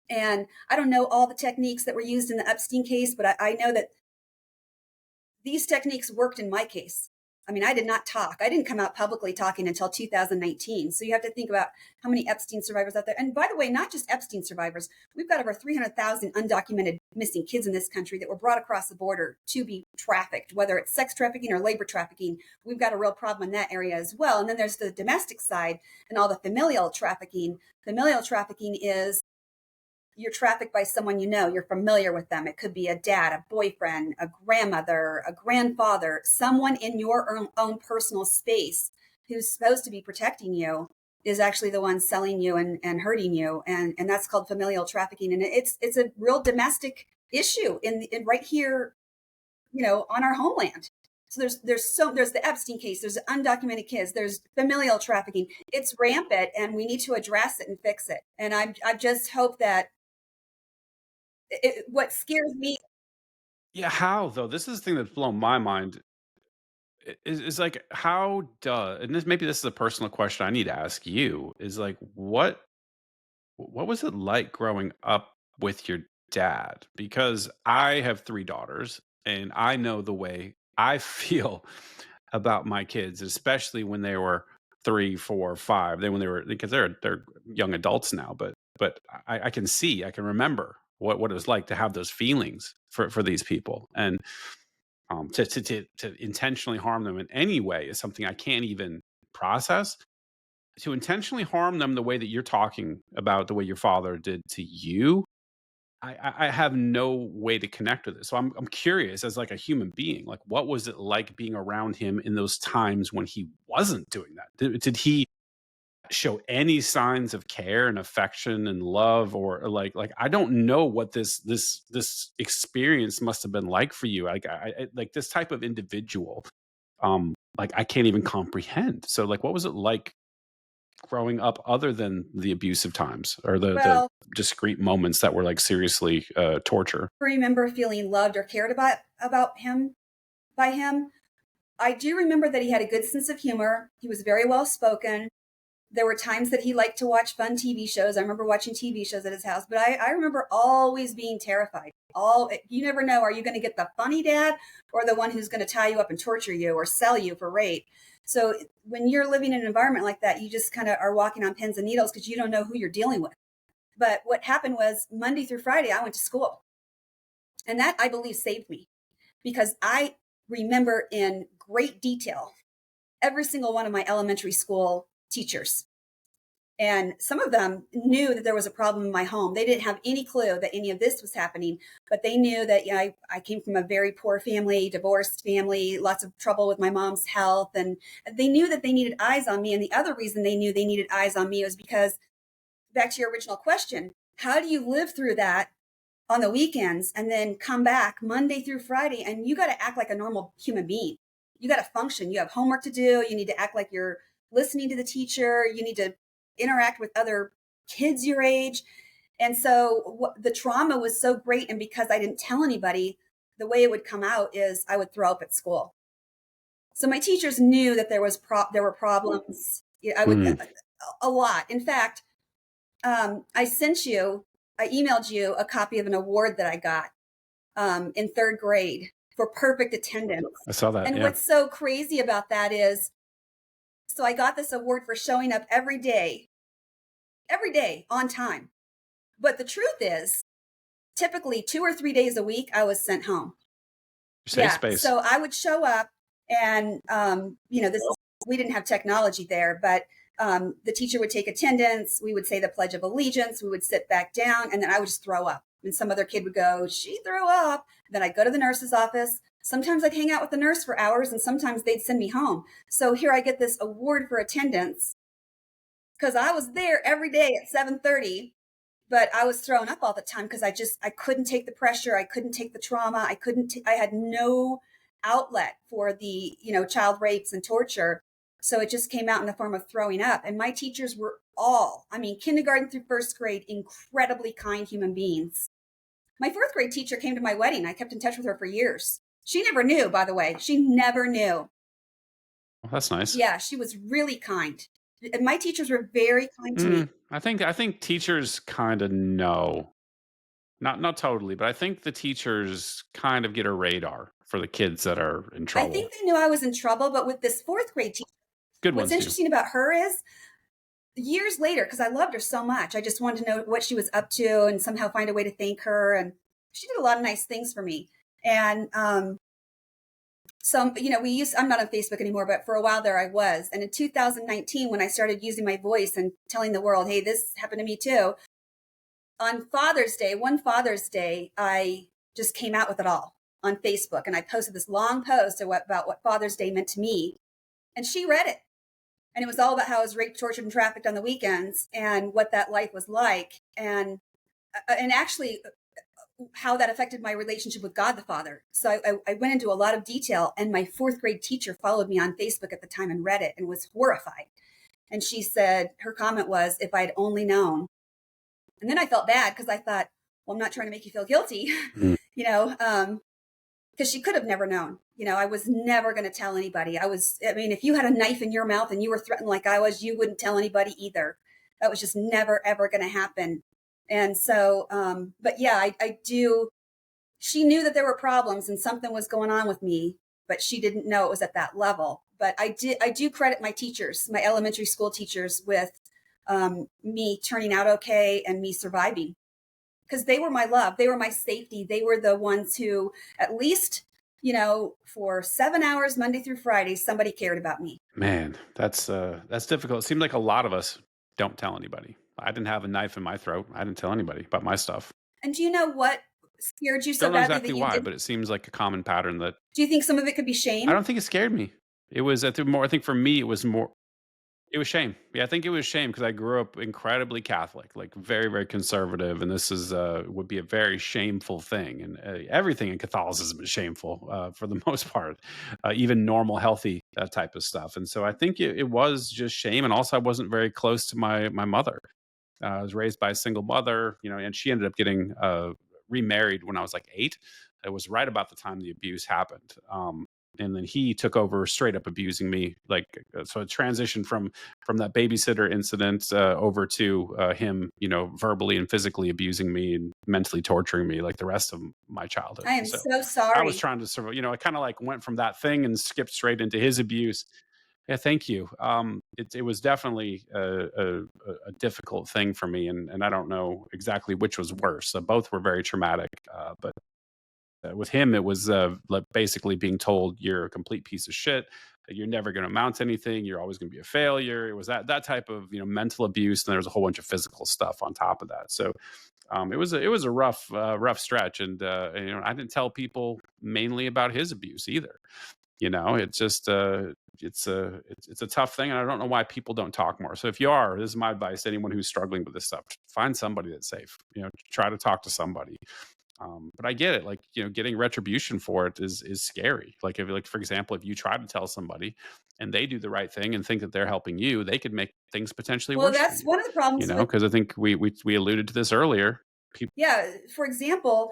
And I don't know all the techniques that were used in the Epstein case, but I know that these techniques worked in my case. I mean, I did not talk. I didn't come out publicly talking until 2019. So you have to think about how many Epstein survivors out there. And by the way, not just Epstein survivors. We've got over 300,000 undocumented missing kids in this country that were brought across the border to be trafficked, whether it's sex trafficking or labor trafficking. We've got a real problem in that area as well. And then there's the domestic side and all the familial trafficking. Familial trafficking is you're trafficked by someone you're familiar with them. It could be a dad, a boyfriend, a grandmother, a grandfather, someone in your own personal space who's supposed to be protecting you is actually the one selling you and hurting you. And that's called familial trafficking. And it's a real domestic issue in right here, on our homeland. So there's the Epstein case, there's undocumented kids, there's familial trafficking. It's rampant, and we need to address it and fix it. And I just hope that what scares me.
Yeah, how though? This is the thing that's blown my mind. is like, how does, and this is a personal question I need to ask you, is like, what was it like growing up with your dad? Because I have 3 daughters, and I know the way I feel about my kids, especially when they were 3, 4, 5. Then when they were, because they're young adults now, but I can see, I can remember what it was like to have those feelings for these people, and to intentionally harm them in any way is something I can't even process. To intentionally harm them the way that you're talking about, the way your father did to you, I have no way to connect with it. So I'm curious, as like a human being, like, what was it like being around him in those times when he wasn't doing that? Did he show any signs of care and affection and love, or like I don't know what this experience must have been like for you. Like like this type of individual, like I can't even comprehend. So like, what was it like growing up, other than the abusive times or the
Well,
discrete moments that were like seriously torture?
I remember feeling loved or cared about him by him. I do remember that he had a good sense of humor. He was very well spoken. There were times that he liked to watch fun TV shows. I remember watching TV shows at his house, but I remember always being terrified. You never know, are you going to get the funny dad or the one who's going to tie you up and torture you or sell you for rape? So when you're living in an environment like that, you just kind of are walking on pins and needles because you don't know who you're dealing with. But what happened was Monday through Friday, I went to school. And that, I believe, saved me because I remember in great detail every single one of my elementary school teachers. And some of them knew that there was a problem in my home. They didn't have any clue that any of this was happening, but they knew that I came from a very poor family, divorced family, lots of trouble with my mom's health. And they knew that they needed eyes on me. And the other reason they knew they needed eyes on me was because, back to your original question, how do you live through that on the weekends and then come back Monday through Friday and you got to act like a normal human being? You got to function. You have homework to do. You need to act like you're listening to the teacher. You need to interact with other kids your age. And so the trauma was so great. And because I didn't tell anybody, the way it would come out is I would throw up at school. So my teachers knew that there were problems. I would
Mm.
a lot. In fact, I emailed you a copy of an award that I got in third grade for perfect attendance.
I saw that.
And
Yeah.
what's so crazy about that is, so I got this award for showing up every day on time. But the truth is, typically 2 or 3 days a week, I was sent home.
Safe
Yeah.
space.
So I would show up and, we didn't have technology there, but the teacher would take attendance. We would say the Pledge of Allegiance. We would sit back down and then I would just throw up. And some other kid would go, she threw up. Then I'd go to the nurse's office. Sometimes I'd hang out with the nurse for hours and sometimes they'd send me home. So here I get this award for attendance because I was there every day at 7:30, but I was thrown up all the time because I couldn't take the pressure. I couldn't take the trauma. I had no outlet for the, child rapes and torture. So it just came out in the form of throwing up. And my teachers were kindergarten through first grade, incredibly kind human beings. My fourth grade teacher came to my wedding. I kept in touch with her for years. She never knew, by the way. She never knew.
Well, that's nice.
Yeah, she was really kind. And my teachers were very kind to me.
I think teachers kind of know, not totally, but I think the teachers kind of get a radar for the kids that are in
I think
trouble.
they knew I was in trouble, but with this fourth grade teacher,
Good
what's
ones do.
interesting about her is years later, because I loved her so much, I just wanted to know what she was up to and somehow find a way to thank her. And she did a lot of nice things for me. And I'm not on Facebook anymore, but for a while there I was. And in 2019, when I started using my voice and telling the world, hey, this happened to me too, on one Father's Day, I just came out with it all on Facebook. And I posted this long post about what Father's Day meant to me. And she read it. And it was all about how I was raped, tortured, and trafficked on the weekends and what that life was like. And actually how that affected my relationship with God the Father. So I went into a lot of detail, and my fourth grade teacher followed me on Facebook at the time and read it and was horrified. And she said, her comment was, if I'd only known. And then I felt bad because I thought, well, I'm not trying to make you feel guilty,
Mm.
because because she could have never known. I was never going to tell anybody. I mean, if you had a knife in your mouth and you were threatened like I was, you wouldn't tell anybody either. That was just never, ever going to happen. And so, but yeah, I do. She knew that there were problems and something was going on with me, but she didn't know it was at that level. But I do credit my teachers, my elementary school teachers, with me turning out okay and me surviving, because they were my love. They were my safety. They were the ones who, at least, for 7 hours, Monday through Friday, somebody cared about me.
Man, that's difficult. It seems like a lot of us don't tell anybody. I didn't have a knife in my throat. I didn't tell anybody about my stuff.
And do you know what scared you so
Don't know
badly
exactly
that you
why,
did?
but it seems like a common pattern that
Do you think some of it could be
I
shame?
don't think it scared me. It was more. I think for me, it was shame. Yeah, I think it was shame because I grew up incredibly Catholic, like very, very conservative, and this is would be a very shameful thing. And everything in Catholicism is shameful for the most part, even normal, healthy type of stuff. And so I think it was just shame, and also I wasn't very close to my mother. I was raised by a single mother, and she ended up getting remarried when I was like 8. It was right about the time the abuse happened. And then he took over straight up abusing me, like so it transitioned from that babysitter incident over to him, verbally and physically abusing me and mentally torturing me like the rest of my childhood.
I
And
am
so
so
I was
sorry.
trying to survive. I kind of like went from that thing and skipped straight into his abuse. Yeah, thank you. It was definitely a difficult thing for me, and I don't know exactly which was worse. Both were very traumatic, but with him, it was like basically being told you're a complete piece of shit. That you're never going to amount to anything. You're always going to be a failure. It was that type of mental abuse, and there was a whole bunch of physical stuff on top of that. So it was a rough stretch, and I didn't tell people mainly about his abuse either. It's just it's a tough thing, and I don't know why people don't talk more. So if you are, this is my advice to anyone who's struggling with this stuff: find somebody that's safe. Try to talk to somebody. But I get it. Like, getting retribution for it is scary. Like, if, like, for example, if you try to tell somebody and they do the right thing and think that they're helping you, they could make things potentially
Well,
worse for
that's
you.
one of the problems with,
Because I think we alluded to this earlier. People,
yeah, for example,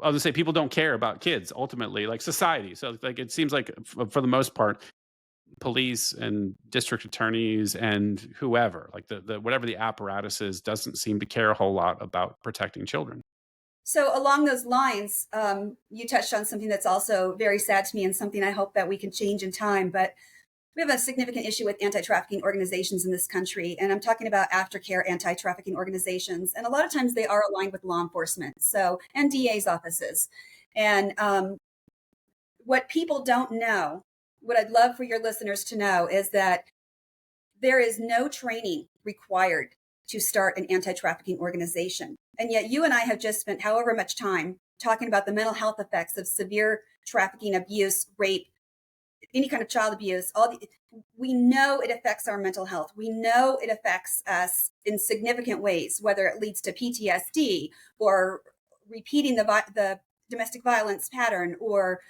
I'll just say people don't care about kids ultimately, like society. So like it seems like for the most part, police and district attorneys and whoever, like the whatever the apparatus is, doesn't seem to care a whole lot about protecting children.
so along those lines, you touched on something that's also very sad to me and something I hope that we can change in time. But we have a significant issue with anti-trafficking organizations in this country, and I'm talking about aftercare anti-trafficking organizations. And a lot of times they are aligned with law enforcement, so and DA's offices. And what people don't know, what I'd love for your listeners to know, is that there is no training required to start an anti-trafficking organization. And yet you and I have just spent however much time talking about the mental health effects of severe trafficking, abuse, rape, any kind of child abuse. We know it affects our mental health. We know it affects us in significant ways, whether it leads to PTSD or repeating the domestic violence pattern or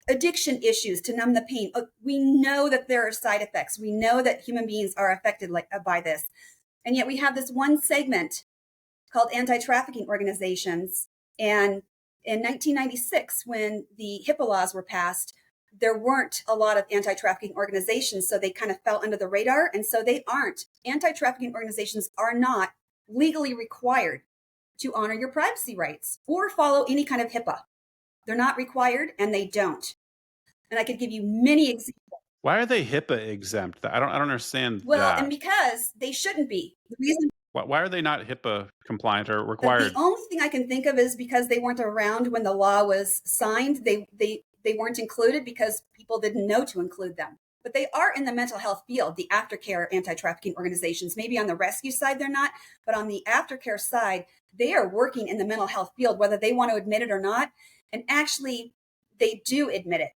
addiction issues to numb the pain. We know that there are side effects. We know that human beings are affected by this. And yet we have this one segment called anti-trafficking organizations. And in 1996, when the HIPAA laws were passed, there weren't a lot of anti-trafficking organizations, so they kind of fell under the radar. And so they aren't. Anti-trafficking organizations are not legally required to honor your privacy rights or follow any kind of HIPAA. They're not required, and they don't. And I could give you many examples.
Why are they HIPAA exempt? I don't understand
Well, and
that.
because they shouldn't be. The reason,
Why are they not HIPAA compliant or
the
required?
only thing I can think of is because they weren't around when the law was signed. They weren't included because people didn't know to include them. But they are in the mental health field, the aftercare anti-trafficking organizations. Maybe on the rescue side they're not, but on the aftercare side, they are working in the mental health field, whether they want to admit it or not. And actually, they do admit it.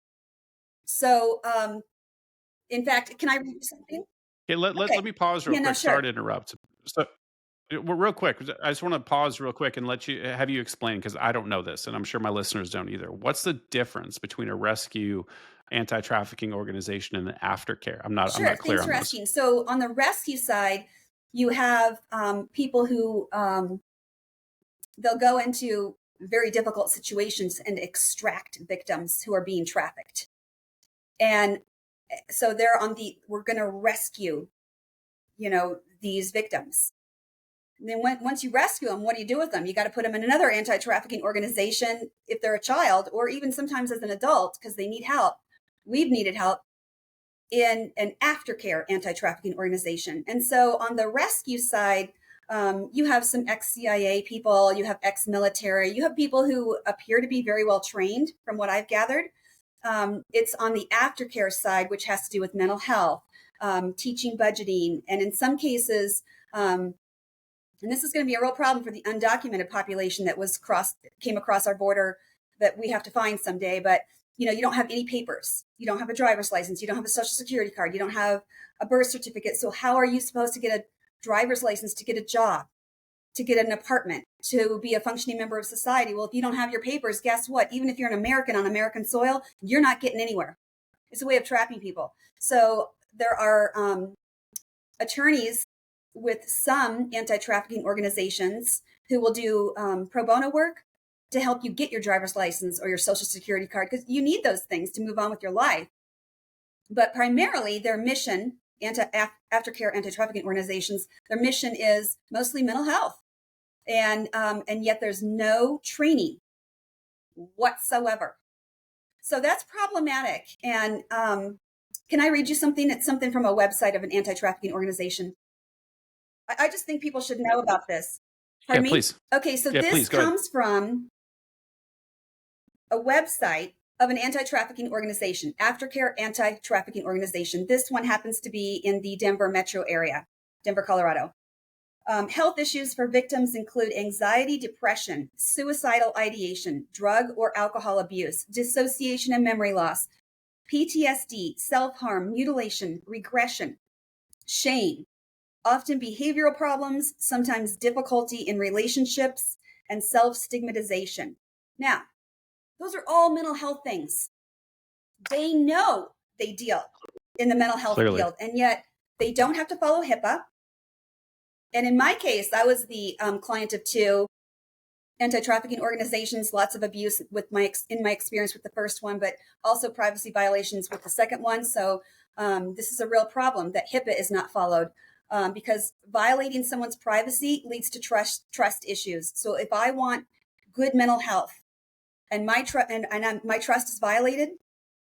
So, in fact, can I read you something?
Okay, let
Okay.
me pause real
Yeah, no,
quick. Sorry
sure.
to interrupt. So, well, real quick, I just want to pause real quick and let you have you explain because I don't know this, and I'm sure my listeners don't either. What's the difference between a rescue anti-trafficking organization and an aftercare? I'm
Sure.
not clear
Thanks
on
for
those.
asking. So, on the rescue side, you have people who they'll go into very difficult situations and extract victims who are being trafficked. And so we're going to rescue, these victims. And then once you rescue them, what do you do with them? You got to put them in another anti-trafficking organization if they're a child, or even sometimes as an adult because they need help. We've needed help in an aftercare anti-trafficking organization. And so on the rescue side, you have some ex-CIA people, you have ex-military, you have people who appear to be very well trained from what I've gathered. It's on the aftercare side, which has to do with mental health, teaching budgeting, and in some cases, and this is going to be a real problem for the undocumented population that came across our border that we have to find someday. But you don't have any papers. You don't have a driver's license. You don't have a social security card. You don't have a birth certificate. So how are you supposed to get a driver's license to get a job, to get an apartment, to be a functioning member of society? Well, if you don't have your papers, guess what? Even if you're an American on American soil, you're not getting anywhere. It's a way of trapping people. So there are attorneys with some anti-trafficking organizations who will do pro bono work to help you get your driver's license or your social security card, because you need those things to move on with your life. But primarily their mission, aftercare anti-trafficking organizations, their mission is mostly mental health. And yet there's no training whatsoever. So that's problematic. And can I read you something? It's something from a website of an anti-trafficking organization. I just think people should know about this. Pardon me?
Please.
Okay, so this
please,
comes from a website of an anti-trafficking organization, Aftercare Anti-Trafficking Organization. This one happens to be in the Denver metro area, Denver, Colorado. Health issues for victims include anxiety, depression, suicidal ideation, drug or alcohol abuse, dissociation and memory loss, PTSD, self-harm, mutilation, regression, shame, often behavioral problems, sometimes difficulty in relationships, and self-stigmatization. Now, those are all mental health things. They know they deal in the mental health field, and yet they don't have to follow HIPAA. And in my case, I was the client of two anti-trafficking organizations, lots of abuse in my experience with the first one, but also privacy violations with the second one. So this is a real problem that HIPAA is not followed. Because violating someone's privacy leads to trust issues. So if I want good mental health and my trust is violated,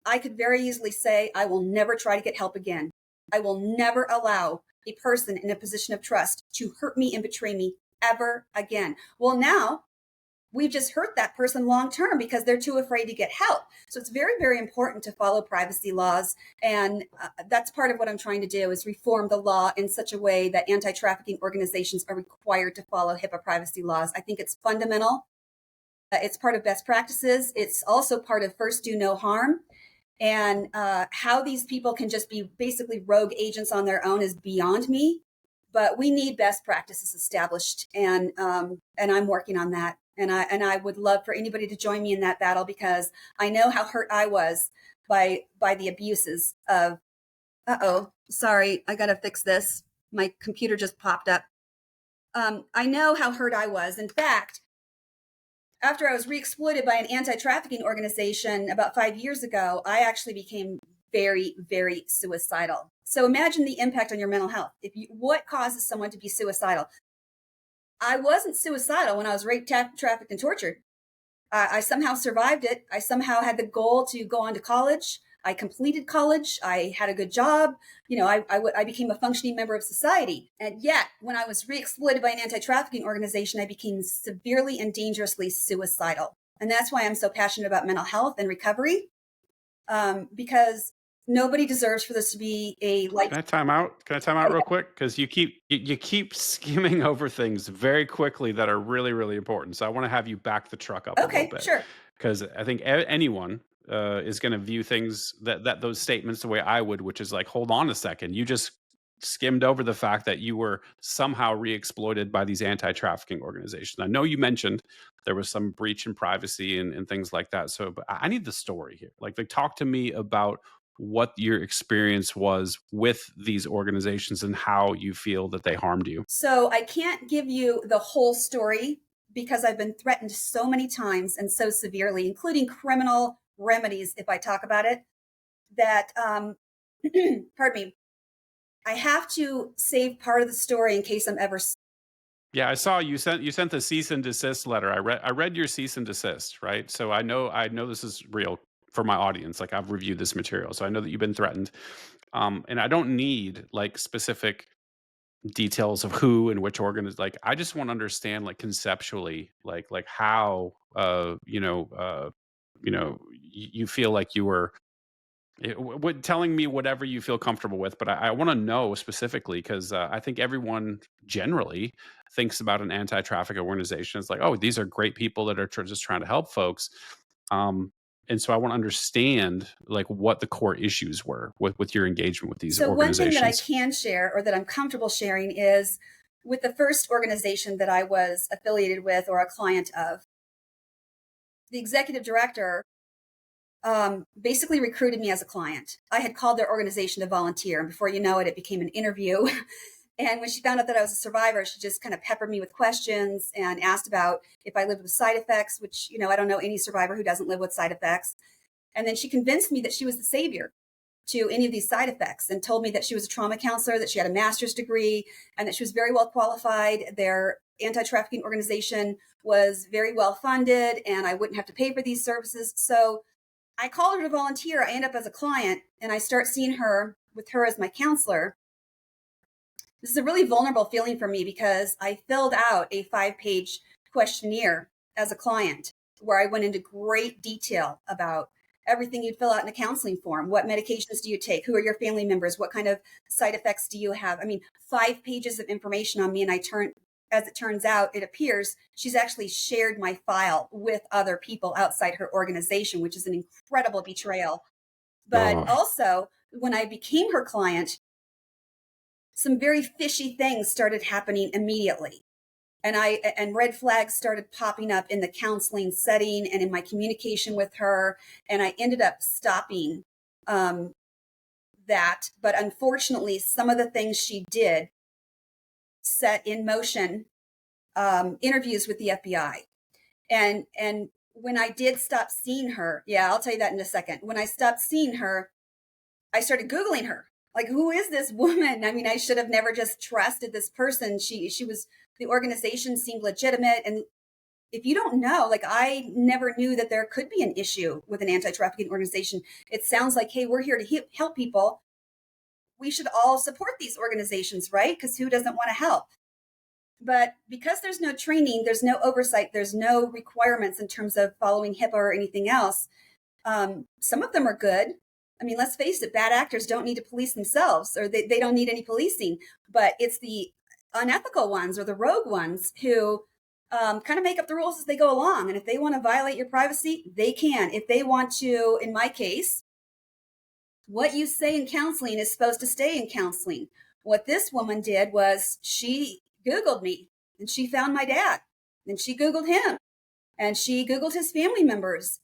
I could very easily say, I will never try to get help again. I will never allow a person in a position of trust to hurt me and betray me ever again. Well, now we've just hurt that person long term because they're too afraid to get help. So it's very, very important to follow privacy laws. And that's part of what I'm trying to do is reform the law in such a way that anti-trafficking organizations are required to follow HIPAA privacy laws. I think it's fundamental. It's part of best practices. It's also part of first do no harm. And how these people can just be basically rogue agents on their own is beyond me. But we need best practices established, and I'm working on that. And I would love for anybody to join me in that battle, because I know how hurt I was by the abuses of. Sorry, I gotta fix this. My computer just popped up. I know how hurt I was. In fact, after I was re-exploited by an anti-trafficking organization about 5 years ago, I actually became very, very suicidal. So imagine the impact on your mental health. What causes someone to be suicidal? I wasn't suicidal when I was raped, trafficked, and tortured. I somehow survived it. I somehow had the goal to go on to college. I completed college. I had a good job. I became a functioning member of society. And yet, when I was re-exploited by an anti-trafficking organization, I became severely and dangerously suicidal. And that's why I'm so passionate about mental health and recovery, because nobody deserves for this to be a life.
Can I time out? Can I time out real quick? Because you keep skimming over things very quickly that are really, really important. So I want to have you back the truck up a little bit.
Sure.
Because I think anyone is going to view things that those statements the way I would, which is like, hold on a second, you just skimmed over the fact that you were somehow re-exploited by these anti-trafficking organizations. I know you mentioned there was some breach in privacy and things like that. So, but I need the story here. Like talk to me about what your experience was with these organizations and how you feel that they harmed you.
So I can't give you the whole story because I've been threatened so many times and so severely, including criminal remedies, if I talk about it, that, pardon me, I have to save part of the story in case I'm ever.
Yeah, I saw you sent the cease and desist letter. I read your cease and desist, right? So I know this is real for my audience. Like I've reviewed this material, so I know that you've been threatened. And I don't need like specific details of who and which organ is like. I just want to understand like conceptually, like how you feel like you were telling me whatever you feel comfortable with, but I want to know specifically because I think everyone generally thinks about an anti-trafficking organization. It's like, oh, these are great people that are just trying to help folks. Um, and so I want to understand like what the core issues were with your engagement with these
So, one thing that I
organizations.
can share or that I'm comfortable sharing is with the first organization that I was affiliated with or a client of, the executive director basically recruited me as a client. I had called their organization to volunteer, and before you know it, it became an interview. And when she found out that I was a survivor, she just kind of peppered me with questions and asked about if I lived with side effects, which, I don't know any survivor who doesn't live with side effects. And then she convinced me that she was the savior to any of these side effects and told me that she was a trauma counselor, that she had a master's degree, and that she was very well qualified. Their anti-trafficking organization was very well funded, and I wouldn't have to pay for these services. So I called her to volunteer. I end up as a client, and I start seeing her with her as my counselor. This is a really vulnerable feeling for me because I filled out a 5-page questionnaire as a client where I went into great detail about everything you'd fill out in a counseling form. What medications do you take? Who are your family members? What kind of side effects do you have? I mean, 5 pages of information on me. And as it turns out, it appears she's actually shared my file with other people outside her organization, which is an incredible betrayal. But
Oh,
also, when I became her client, some very fishy things started happening immediately. And red flags started popping up in the counseling setting and in my communication with her. And I ended up stopping um, that. But unfortunately, some of the things she did set in motion interviews with the FBI. And when I did stop seeing her, yeah, I'll tell you that in a second. When I stopped seeing her, I started Googling her. Like, who is this woman? I mean, I should have never just trusted this person. She was, the organization seemed legitimate. And if you don't know, like, I never knew that there could be an issue with an anti-trafficking organization. It sounds like, hey, we're here to help people. We should all support these organizations, right? Because who doesn't want to help? But because there's no training, there's no oversight, there's no requirements in terms of following HIPAA or anything else. Some of them are good. I mean, let's face it, bad actors don't need to police themselves, or they don't need any policing. But it's the unethical ones or the rogue ones who kind of make up the rules as they go along. And if they want to violate your privacy, they can. If they want to, in my case, what you say in counseling is supposed to stay in counseling. What this woman did was she Googled me and she found my dad and she Googled him and she Googled his family members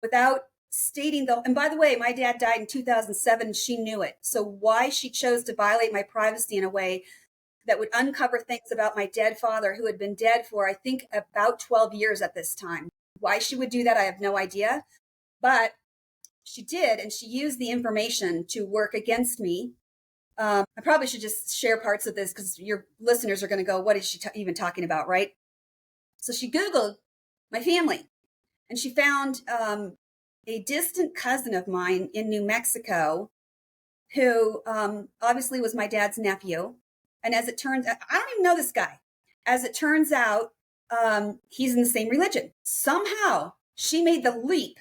without stating the, and by the way, my dad died in 2007 and she knew it. So why she chose to violate my privacy in a way that would uncover things about my dead father, who had been dead for, I think, about 12 years at this time. Why she would do that, I have no idea. But she did, and she used the information to work against me. I probably should just share parts of this because your listeners are going to go, what is she even talking about, right? So she Googled my family, and she found a distant cousin of mine in New Mexico who obviously was my dad's nephew. And as it turns out, I don't even know this guy. As it turns out, he's in the same religion. Somehow she made the leap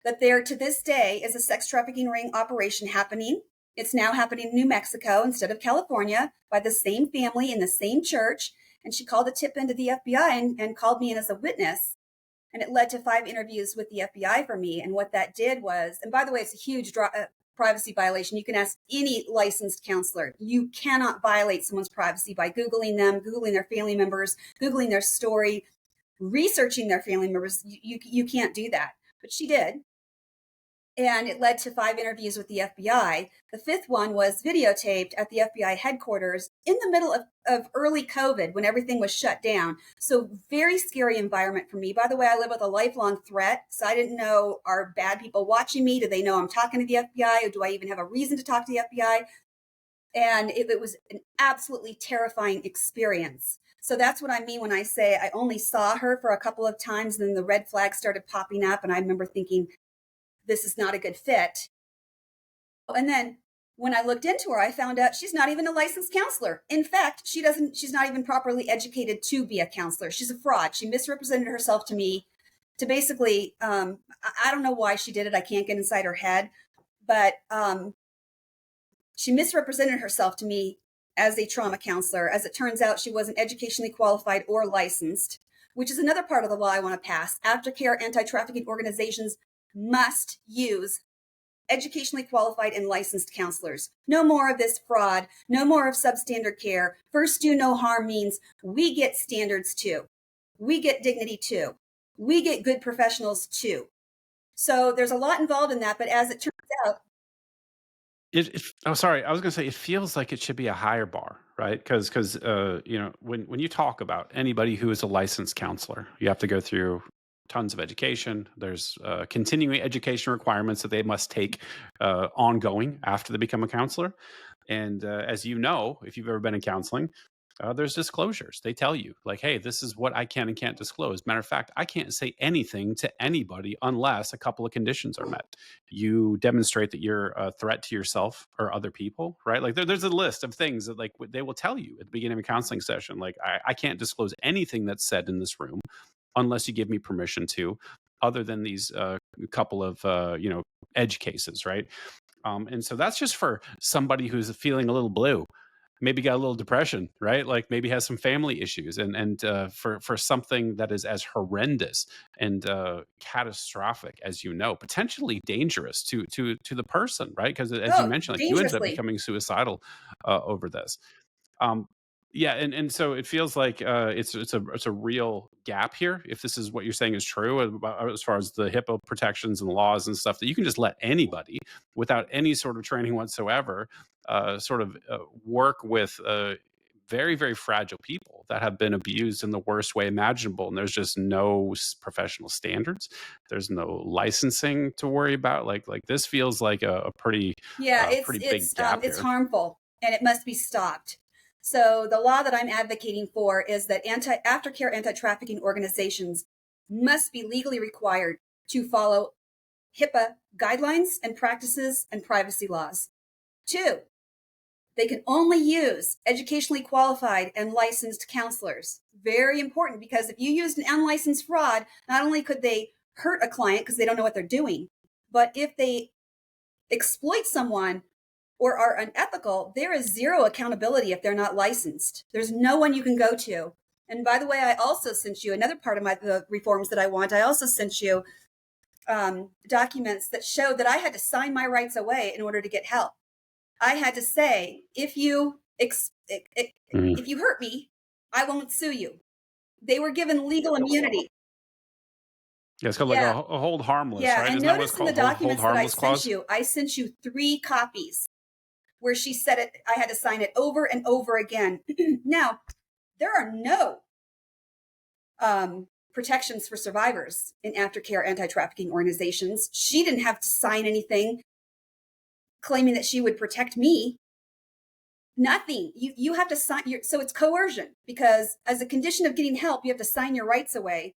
that there to this day is a sex trafficking ring operation happening. It's now happening in New Mexico instead of California by the same family in the same church. And she called a tip into the FBI and called me in as a witness. And it led to 5 interviews with the FBI for me. And what that did was, and by the way, it's a huge privacy violation. You can ask any licensed counselor. You cannot violate someone's privacy by Googling them, Googling their family members, Googling their story, researching their family members. You can't do that. But she did. and it led to 5 interviews with the FBI. The fifth one was videotaped at the FBI headquarters in the middle of early COVID when everything was shut down. So, very scary environment for me. By the way, I live with a lifelong threat. So, I didn't know, are bad people watching me? Do they know I'm talking to the FBI? Or do I even have a reason to talk to the FBI? And it was an absolutely terrifying experience. So that's what I mean when I say I only saw her for a couple of times, and then the red flags started popping up. And I remember thinking, this is not a good fit. And then when I looked into her, I found out she's not even a licensed counselor. In fact, she's not even properly educated to be a counselor. She's a fraud. She misrepresented herself to me to basically, I don't know why she did it. I can't get inside her head, but she misrepresented herself to me as a trauma counselor. As it turns out, she wasn't educationally qualified or licensed, which is another part of the law I want to pass. Aftercare anti-trafficking organizations must use educationally qualified and licensed counselors. No more of this fraud. No more of substandard care. First do no harm means we get standards too. We get dignity too. We get good professionals too. So there's a lot involved in that, but as it turns out,
Oh, sorry. I was going to say it feels like it should be a higher bar, right? Because you know, when you talk about anybody who is a licensed counselor, you have to go through tons of education. There's continuing education requirements that they must take ongoing after they become a counselor. And as you know, if you've ever been in counseling, there's disclosures. They tell you, like, hey, this is what I can and can't disclose. Matter of fact, I can't say anything to anybody unless a couple of conditions are met. You demonstrate that you're a threat to yourself or other people, right? Like, there's a list of things that, like, they will tell you at the beginning of a counseling session. Like, I can't disclose anything that's said in this room unless you give me permission to, other than these couple of, edge cases, right? And so that's just for somebody who's feeling a little blue, maybe got a little depression, right? Like maybe has some family issues, and for something that is as horrendous and catastrophic as potentially dangerous to the person, right? Because as you
oh,
mentioned, like you ended up
dangerously.
becoming suicidal over this. Um, yeah, and so it feels like it's a real gap here. If this is what you're saying is true as far as the HIPAA protections and laws and stuff, that you can just let anybody without any sort of training whatsoever, work with very, very fragile people that have been abused in the worst way imaginable, and there's just no professional standards. There's no licensing to worry about. Like this feels like a pretty
Yeah,
pretty big gap
it's
here.
harmful and it must be stopped. So the law that I'm advocating for is that aftercare anti-trafficking organizations must be legally required to follow HIPAA guidelines and practices and privacy laws. Two, they can only use educationally qualified and licensed counselors. Very important, because if you used an unlicensed fraud, not only could they hurt a client because they don't know what they're doing, but if they exploit someone or are unethical, there is zero accountability if they're not licensed. There's no one you can go to. And by the way, I also sent you another part of the reforms that I want. I also sent you documents that show that I had to sign my rights away in order to get help. I had to say, if you hurt me, I won't sue you. They were given legal immunity.
Yeah, it's called like
Yeah,
a hold harmless,
yeah.
right?
And
Isn't that what it's
notice in the
called? Hold
documents that
harmless clause?
I sent you 3 copies where she said it. I had to sign it over and over again. Now, there are no protections for survivors in aftercare anti-trafficking organizations. She didn't have to sign anything claiming that she would protect me. Nothing. You have to sign. So it's coercion, because as a condition of getting help, you have to sign your rights away.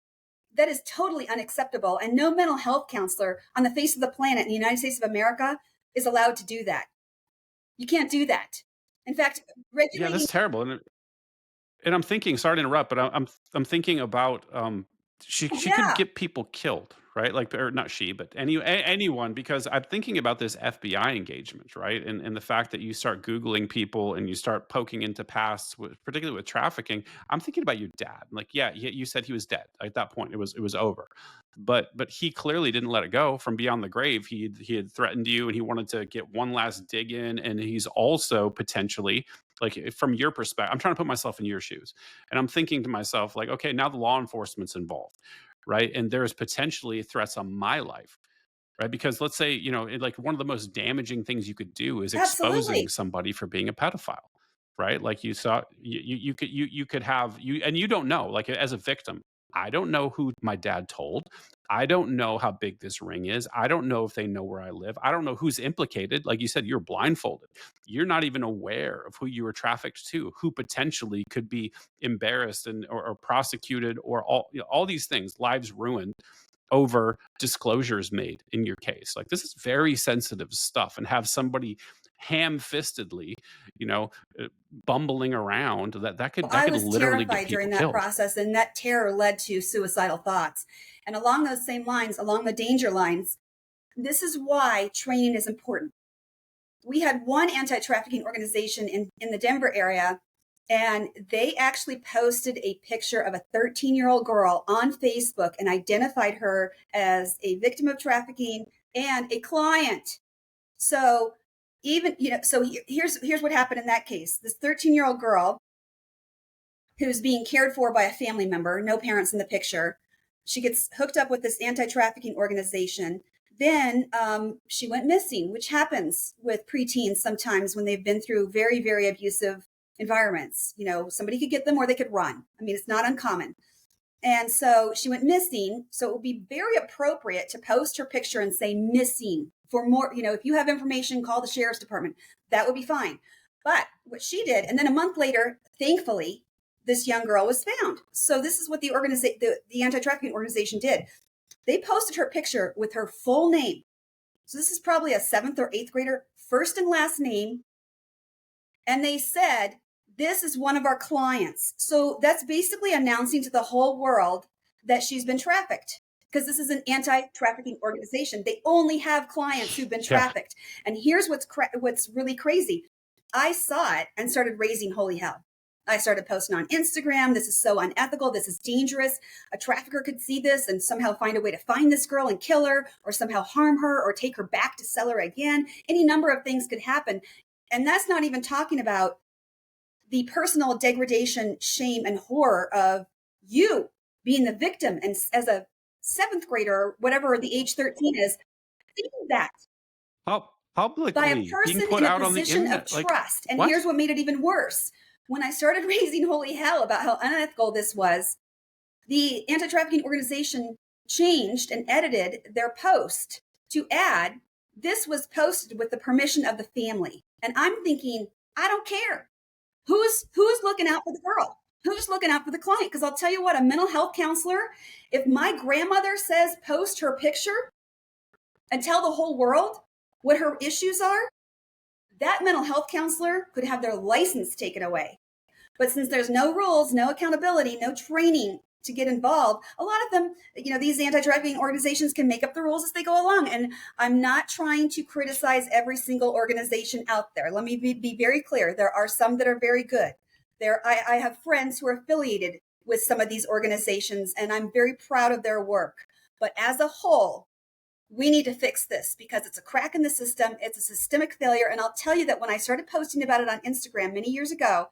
That is totally unacceptable. And no mental health counselor on the face of the planet in the United States of America is allowed to do that. You can't do that. In fact,
Yeah,
regulating.
that's terrible. And I'm thinking, sorry to interrupt, but I'm thinking about she could
Yeah,
get people killed, right? Like, or not she, but anyone, because I'm thinking about this FBI engagement, right? And the fact that you start Googling people and you start poking into pasts, particularly with trafficking. I'm thinking about your dad. Like, yeah, you said he was dead at that point. It was over. But he clearly didn't let it go from beyond the grave. He had threatened you, and he wanted to get one last dig in, and he's also potentially, like, from your perspective, I'm trying to put myself in your shoes, and I'm thinking to myself, like, okay, now the law enforcement's involved, right? And there's potentially threats on my life. right? Because let's say, like one of the most damaging things you could do is exposing
Absolutely.
somebody for being a pedophile, right? Like you saw, you could have you, and you don't know, like as a victim, I don't know who my dad told. I don't know how big this ring is. I don't know if they know where I live. I don't know who's implicated. Like you said, you're blindfolded. You're not even aware of who you were trafficked to, who potentially could be embarrassed or prosecuted, or all these things, lives ruined over disclosures made in your case. Like this is very sensitive stuff, and have somebody ham-fistedly, you know, uh, bumbling around, that
I
could
was
literally get
terrified
people
during that
killed.
process, and that terror led to suicidal thoughts. And along those same lines, along the danger lines, this is why training is important. We had one anti-trafficking organization in the Denver area, and they actually posted a picture of a 13-year-old girl on Facebook and identified her as a victim of trafficking and a client. So even, so here's what happened in that case. This 13-year-old girl who's being cared for by a family member, no parents in the picture. She gets hooked up with this anti-trafficking organization. Then she went missing, which happens with preteens sometimes when they've been through very, very abusive environments. Somebody could get them or they could run. I mean, it's not uncommon. And so she went missing. So it would be very appropriate to post her picture and say missing for more. If you have information, call the sheriff's department. That would be fine. But what she did, and then a month later, thankfully, this young girl was found. So this is what the anti-trafficking organization did. They posted her picture with her full name. So this is probably a 7th or 8th grader, first and last name. And they said, this is one of our clients. So that's basically announcing to the whole world that she's been trafficked, because this is an anti-trafficking organization. They only have clients who've been
Yeah.
trafficked. And here's what's really crazy. I saw it and started raising holy hell. I started posting on Instagram. This is so unethical. This is dangerous. A trafficker could see this and somehow find a way to find this girl and kill her, or somehow harm her, or take her back to sell her again. Any number of things could happen. And that's not even talking about the personal degradation, shame, and horror of you being the victim. And as a 7th grader, or whatever the age 13 is, seeing that by a
Publicly being
person
put
in a
out on the
position of
internet, like
trust. And
what?
here's what made it even worse. When I started raising holy hell about how unethical this was, the anti-trafficking organization changed and edited their post to add, this was posted with the permission of the family. And I'm thinking, I don't care. Who's looking out for the girl? Who's looking out for the client? Because I'll tell you what, a mental health counselor, if my grandmother says post her picture and tell the whole world what her issues are, that mental health counselor could have their license taken away. But since there's no rules, no accountability, no training to get involved, a lot of them, these anti-trafficking organizations can make up the rules as they go along. And I'm not trying to criticize every single organization out there. Let me be very clear. There are some that are very good. I have friends who are affiliated with some of these organizations, and I'm very proud of their work. But as a whole, we need to fix this because it's a crack in the system. It's a systemic failure. And I'll tell you that when I started posting about it on Instagram many years ago,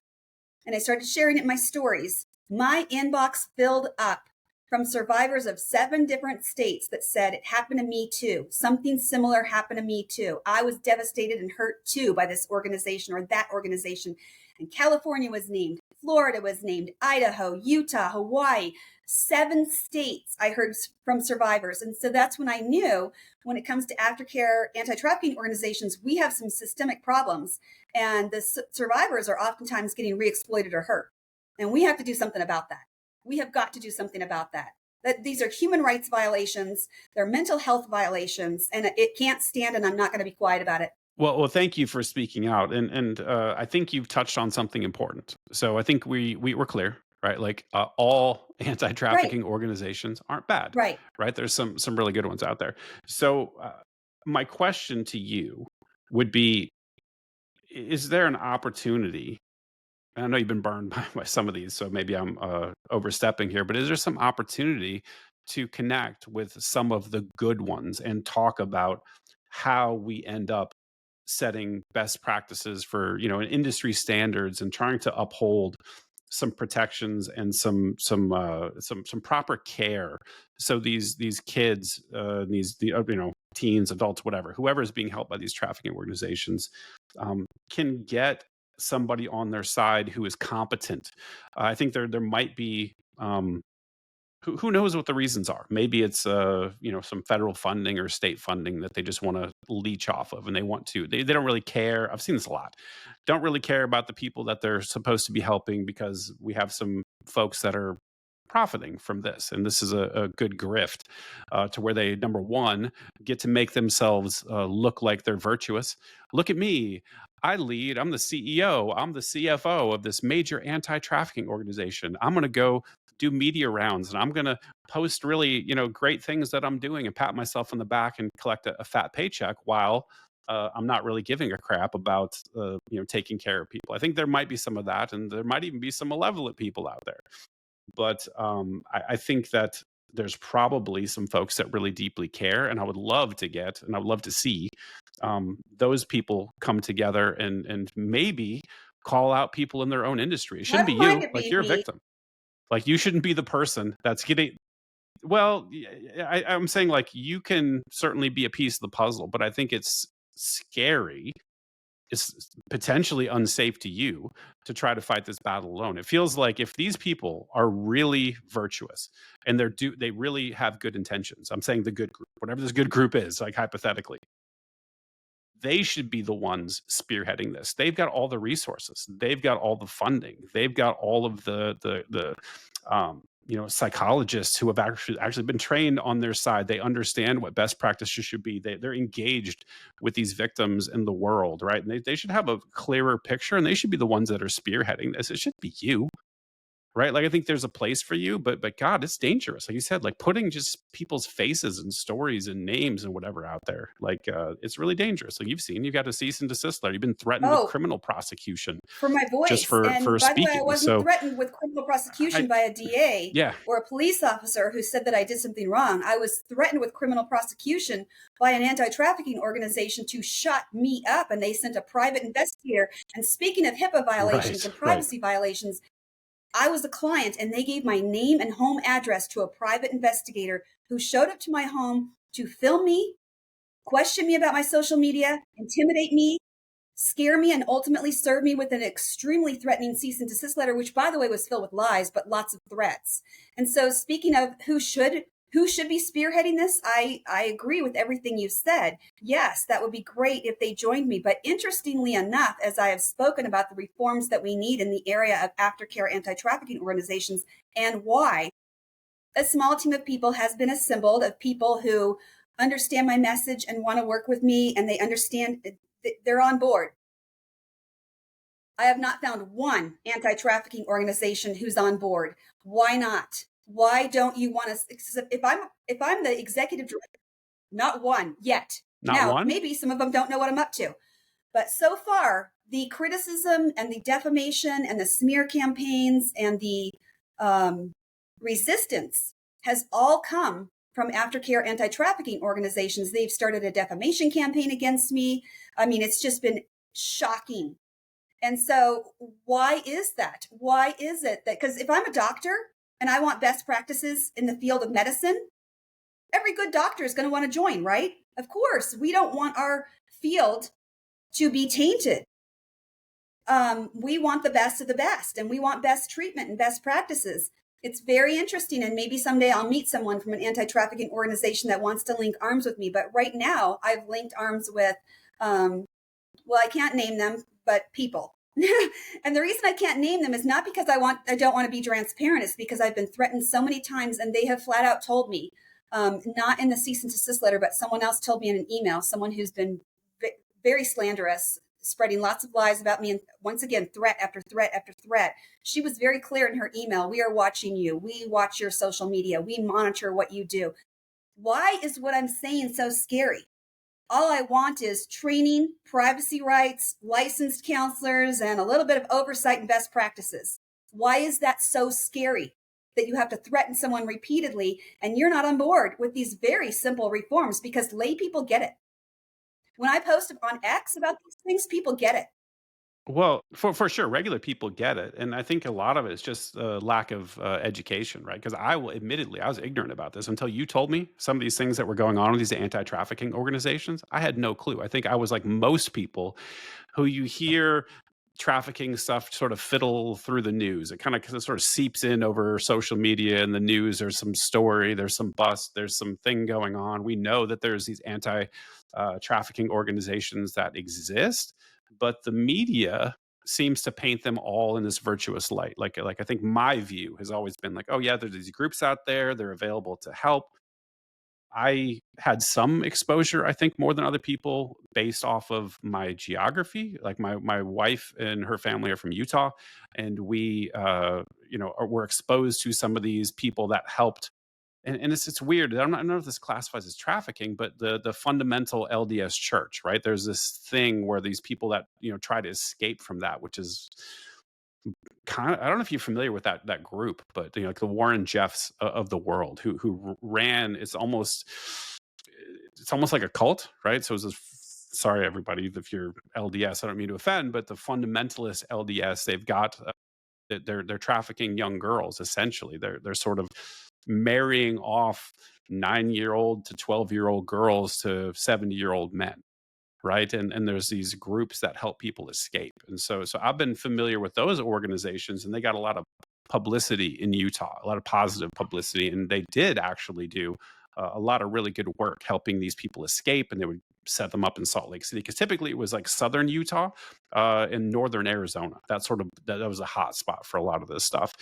and I started sharing it in my stories, my inbox filled up from survivors of 7 different states that said, it happened to me too. Something similar happened to me too. I was devastated and hurt too by this organization or that organization. And California was named, Florida was named, Idaho, Utah, Hawaii, 7 states I heard from survivors. And so that's when I knew, when it comes to aftercare anti-trafficking organizations, we have some systemic problems, and the survivors are oftentimes getting re-exploited or hurt. And we have to do something about that. We have got to do something about that. That these are human rights violations, they're mental health violations, and it can't stand, and I'm not going to be quiet about it.
Well, thank you for speaking out, and I think you've touched on something important. So I think we were clear, right? Like all
Right,
anti-trafficking organizations aren't bad,
right.
right? There's some really good ones out there. So my question to you would be: is there an opportunity? And I know you've been burned by some of these, so maybe I'm overstepping here. But is there some opportunity to connect with some of the good ones and talk about how we end up setting best practices for industry standards and trying to uphold some protections and some proper care, so these kids these the, teens, adults, whatever, whoever is being helped by these trafficking organizations, can get somebody on their side who is competent. I think there might be. Who knows what the reasons are? Maybe it's some federal funding or state funding that they just want to leech off of, and they don't really care. I've seen this a lot. Don't really care about the people that they're supposed to be helping because we have some folks that are profiting from this, and this is a good grift to where they, number one, get to make themselves look like they're virtuous. Look at me. I'm the CEO, I'm the CFO of this major anti-trafficking organization. I'm going to go do media rounds, and I'm going to post really great things that I'm doing and pat myself on the back and collect a fat paycheck while I'm not really giving a crap about taking care of people. I think there might be some of that, and there might even be some malevolent people out there. But I think that there's probably some folks that really deeply care, and I would love to see those people come together and maybe call out people in their own industry. It
I
shouldn't be
don't mind
you.
it
Like,
being
you're a
me.
victim. Like, you shouldn't be the person that's getting. Well, I'm saying, like, you can certainly be a piece of the puzzle, but I think it's scary. It's potentially unsafe to you to try to fight this battle alone. It feels like if these people are really virtuous and they really have good intentions. I'm saying the good group, whatever this good group is, like, hypothetically, they should be the ones spearheading this. They've got all the resources. They've got all the funding. They've got all of the psychologists who have actually been trained on their side. They understand what best practices should be. They're engaged with these victims in the world, right? And they should have a clearer picture, and they should be the ones that are spearheading this. It shouldn't be you, right? Like, I think there's a place for you, but God, it's dangerous. Like you said, like, putting just people's faces and stories and names and whatever out there, like, it's really dangerous. Like, you've got a cease and desist letter. You've been threatened with
Oh,
criminal prosecution
for my
just
voice.
for
And by the way, I
speaking.
wasn't
So
threatened with criminal prosecution
I
by a DA
yeah,
or a police officer who said that I did something wrong. I was threatened with criminal prosecution by an anti-trafficking organization to shut me up. And they sent a private investigator. And speaking of HIPAA violations
right,
and
right.
privacy violations, I was a client and they gave my name and home address to a private investigator who showed up to my home to film me, question me about my social media, intimidate me, scare me, and ultimately serve me with an extremely threatening cease and desist letter, which, by the way, was filled with lies, but lots of threats. And so, speaking of who should be spearheading this, I agree with everything you said. Yes, that would be great if they joined me. But interestingly enough, as I have spoken about the reforms that we need in the area of aftercare anti-trafficking organizations and why, a small team of people has been assembled of people who understand my message and want to work with me, and they understand they're on board. I have not found one anti-trafficking organization who's on board. Why not? Why don't you want to? If I'm the executive director, not one yet.
Not
Now,
one.
maybe some of them don't know what I'm up to, but so far, the criticism and the defamation and the smear campaigns and the resistance has all come from aftercare anti-trafficking organizations. They've started a defamation campaign against me. I mean, it's just been shocking. And so, why is that? Why is it that? Because if I'm a doctor and I want best practices in the field of medicine, every good doctor is going to want to join, right? Of course, we don't want our field to be tainted. We want the best of the best, and we want best treatment and best practices. It's very interesting, and maybe someday I'll meet someone from an anti-trafficking organization that wants to link arms with me. But right now, I've linked arms with, well, I can't name them, but people. And the reason I can't name them is not because I don't want to be transparent. It's because I've been threatened so many times, and they have flat out told me, not in the cease and desist letter, but someone else told me in an email, someone who's been very slanderous, spreading lots of lies about me, and once again, threat after threat after threat. She was very clear in her email. We are watching you. We watch your social media. We monitor what you do. Why is what I'm saying so scary? All I want is training, privacy rights, licensed counselors, and a little bit of oversight and best practices. Why is that so scary that you have to threaten someone repeatedly and you're not on board with these very simple reforms? Because lay people get it. When I post on X about these things, people get it.
Well, for sure, regular people get it, and I think a lot of it is just lack of education, right? Because I will admittedly, I was ignorant about this until you told me some of these things that were going on with these anti-trafficking organizations. I had no clue. I think I was like most people who you hear trafficking stuff sort of fiddle through the news. It kind of sort of seeps in over social media and the news. There's some story, there's some bust, there's some thing going on. We know that there's these anti trafficking organizations that exist, but the media seems to paint them all in this virtuous light. Like I think my view has always been like, oh yeah, there's these groups out there, they're available to help. I had some exposure, I think, more than other people based off of my geography. Like my wife and her family are from Utah, and we, were exposed to some of these people that helped. And it's weird. I don't know if this classifies as trafficking, but the fundamental LDS church, right? There's this thing where these people that try to escape from that, which is kind of, I don't know if you're familiar with that group, but like the Warren Jeffs of the world who ran. It's almost like a cult, right? So it's this, sorry everybody if you're LDS, I don't mean to offend, but the fundamentalist LDS, they've got they're trafficking young girls essentially. They're sort of marrying off 9-year-old to 12-year-old girls to 70-year-old men, right? And there's these groups that help people escape. And so I've been familiar with those organizations, and they got a lot of publicity in Utah, a lot of positive publicity, and they did actually do a lot of really good work helping these people escape. And they would set them up in Salt Lake City, because typically it was like southern Utah and northern Arizona. That was a hot spot for a lot of this stuff.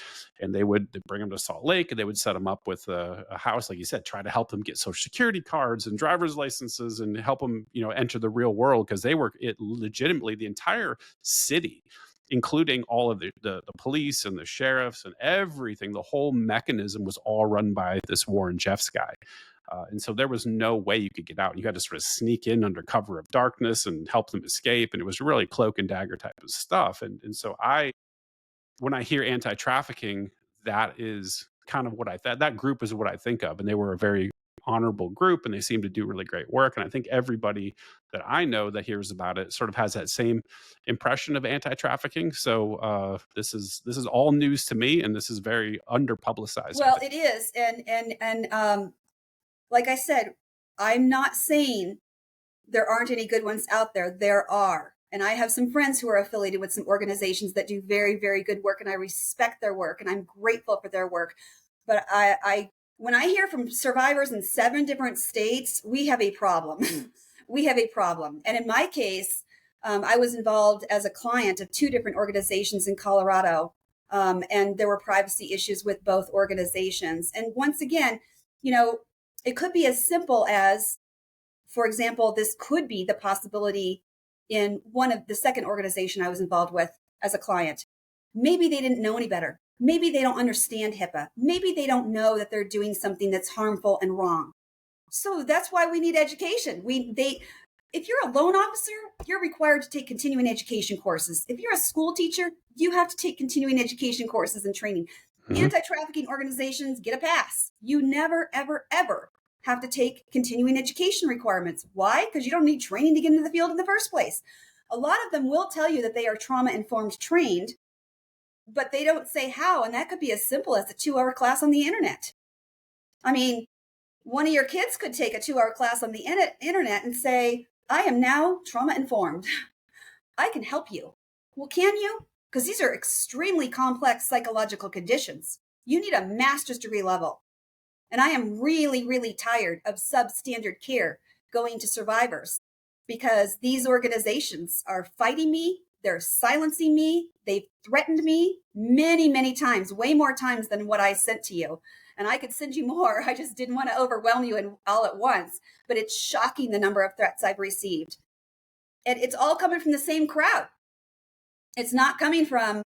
And they'd bring them to Salt Lake, and they would set them up with a house, like you said, try to help them get social security cards and driver's licenses, and help them enter the real world, because they were it legitimately the entire city, including all of the police and the sheriffs and everything. The whole mechanism was all run by this Warren Jeffs guy. And so there was no way you could get out. You had to sort of sneak in under cover of darkness and help them escape. And it was really cloak and dagger type of stuff. And so when I hear anti-trafficking, that is kind of what that group is what I think of. And they were a very honorable group, and they seem to do really great work. And I think everybody that I know that hears about it sort of has that same impression of anti-trafficking. So this is all news to me, and this is very under-publicized, I
Well,
think.
it is, and like I said, I'm not saying there aren't any good ones out there. There are. And I have some friends who are affiliated with some organizations that do very, very good work, and I respect their work and I'm grateful for their work. But when I hear from survivors in 7 different states, we have a problem. We have a problem. And in my case, I was involved as a client of 2 different organizations in Colorado. And there were privacy issues with both organizations. And once again, it could be as simple as, for example, this could be the possibility in one of the second organization I was involved with as a client. Maybe they didn't know any better. Maybe they don't understand HIPAA. Maybe they don't know that they're doing something that's harmful and wrong. So that's why we need education. If you're a loan officer, you're required to take continuing education courses. If you're a school teacher, you have to take continuing education courses and training.
Mhm.
Anti-trafficking organizations get a pass. You never, ever, ever have to take continuing education requirements. Why? Because you don't need training to get into the field in the first place. A lot of them will tell you that they are trauma-informed trained, but they don't say how. And that could be as simple as a 2-hour class on the internet. I mean, one of your kids could take a 2-hour class on the internet and say, I am now trauma informed. I can help you. Well, can you? Because these are extremely complex psychological conditions. You need a master's degree level. And I am really, really tired of substandard care going to survivors, because these organizations are fighting me. They're silencing me. They've threatened me many, many times, way more times than what I sent to you. And I could send you more. I just didn't want to overwhelm you all at once. But it's shocking the number of threats I've received. And it's all coming from the same crowd. It's not coming from,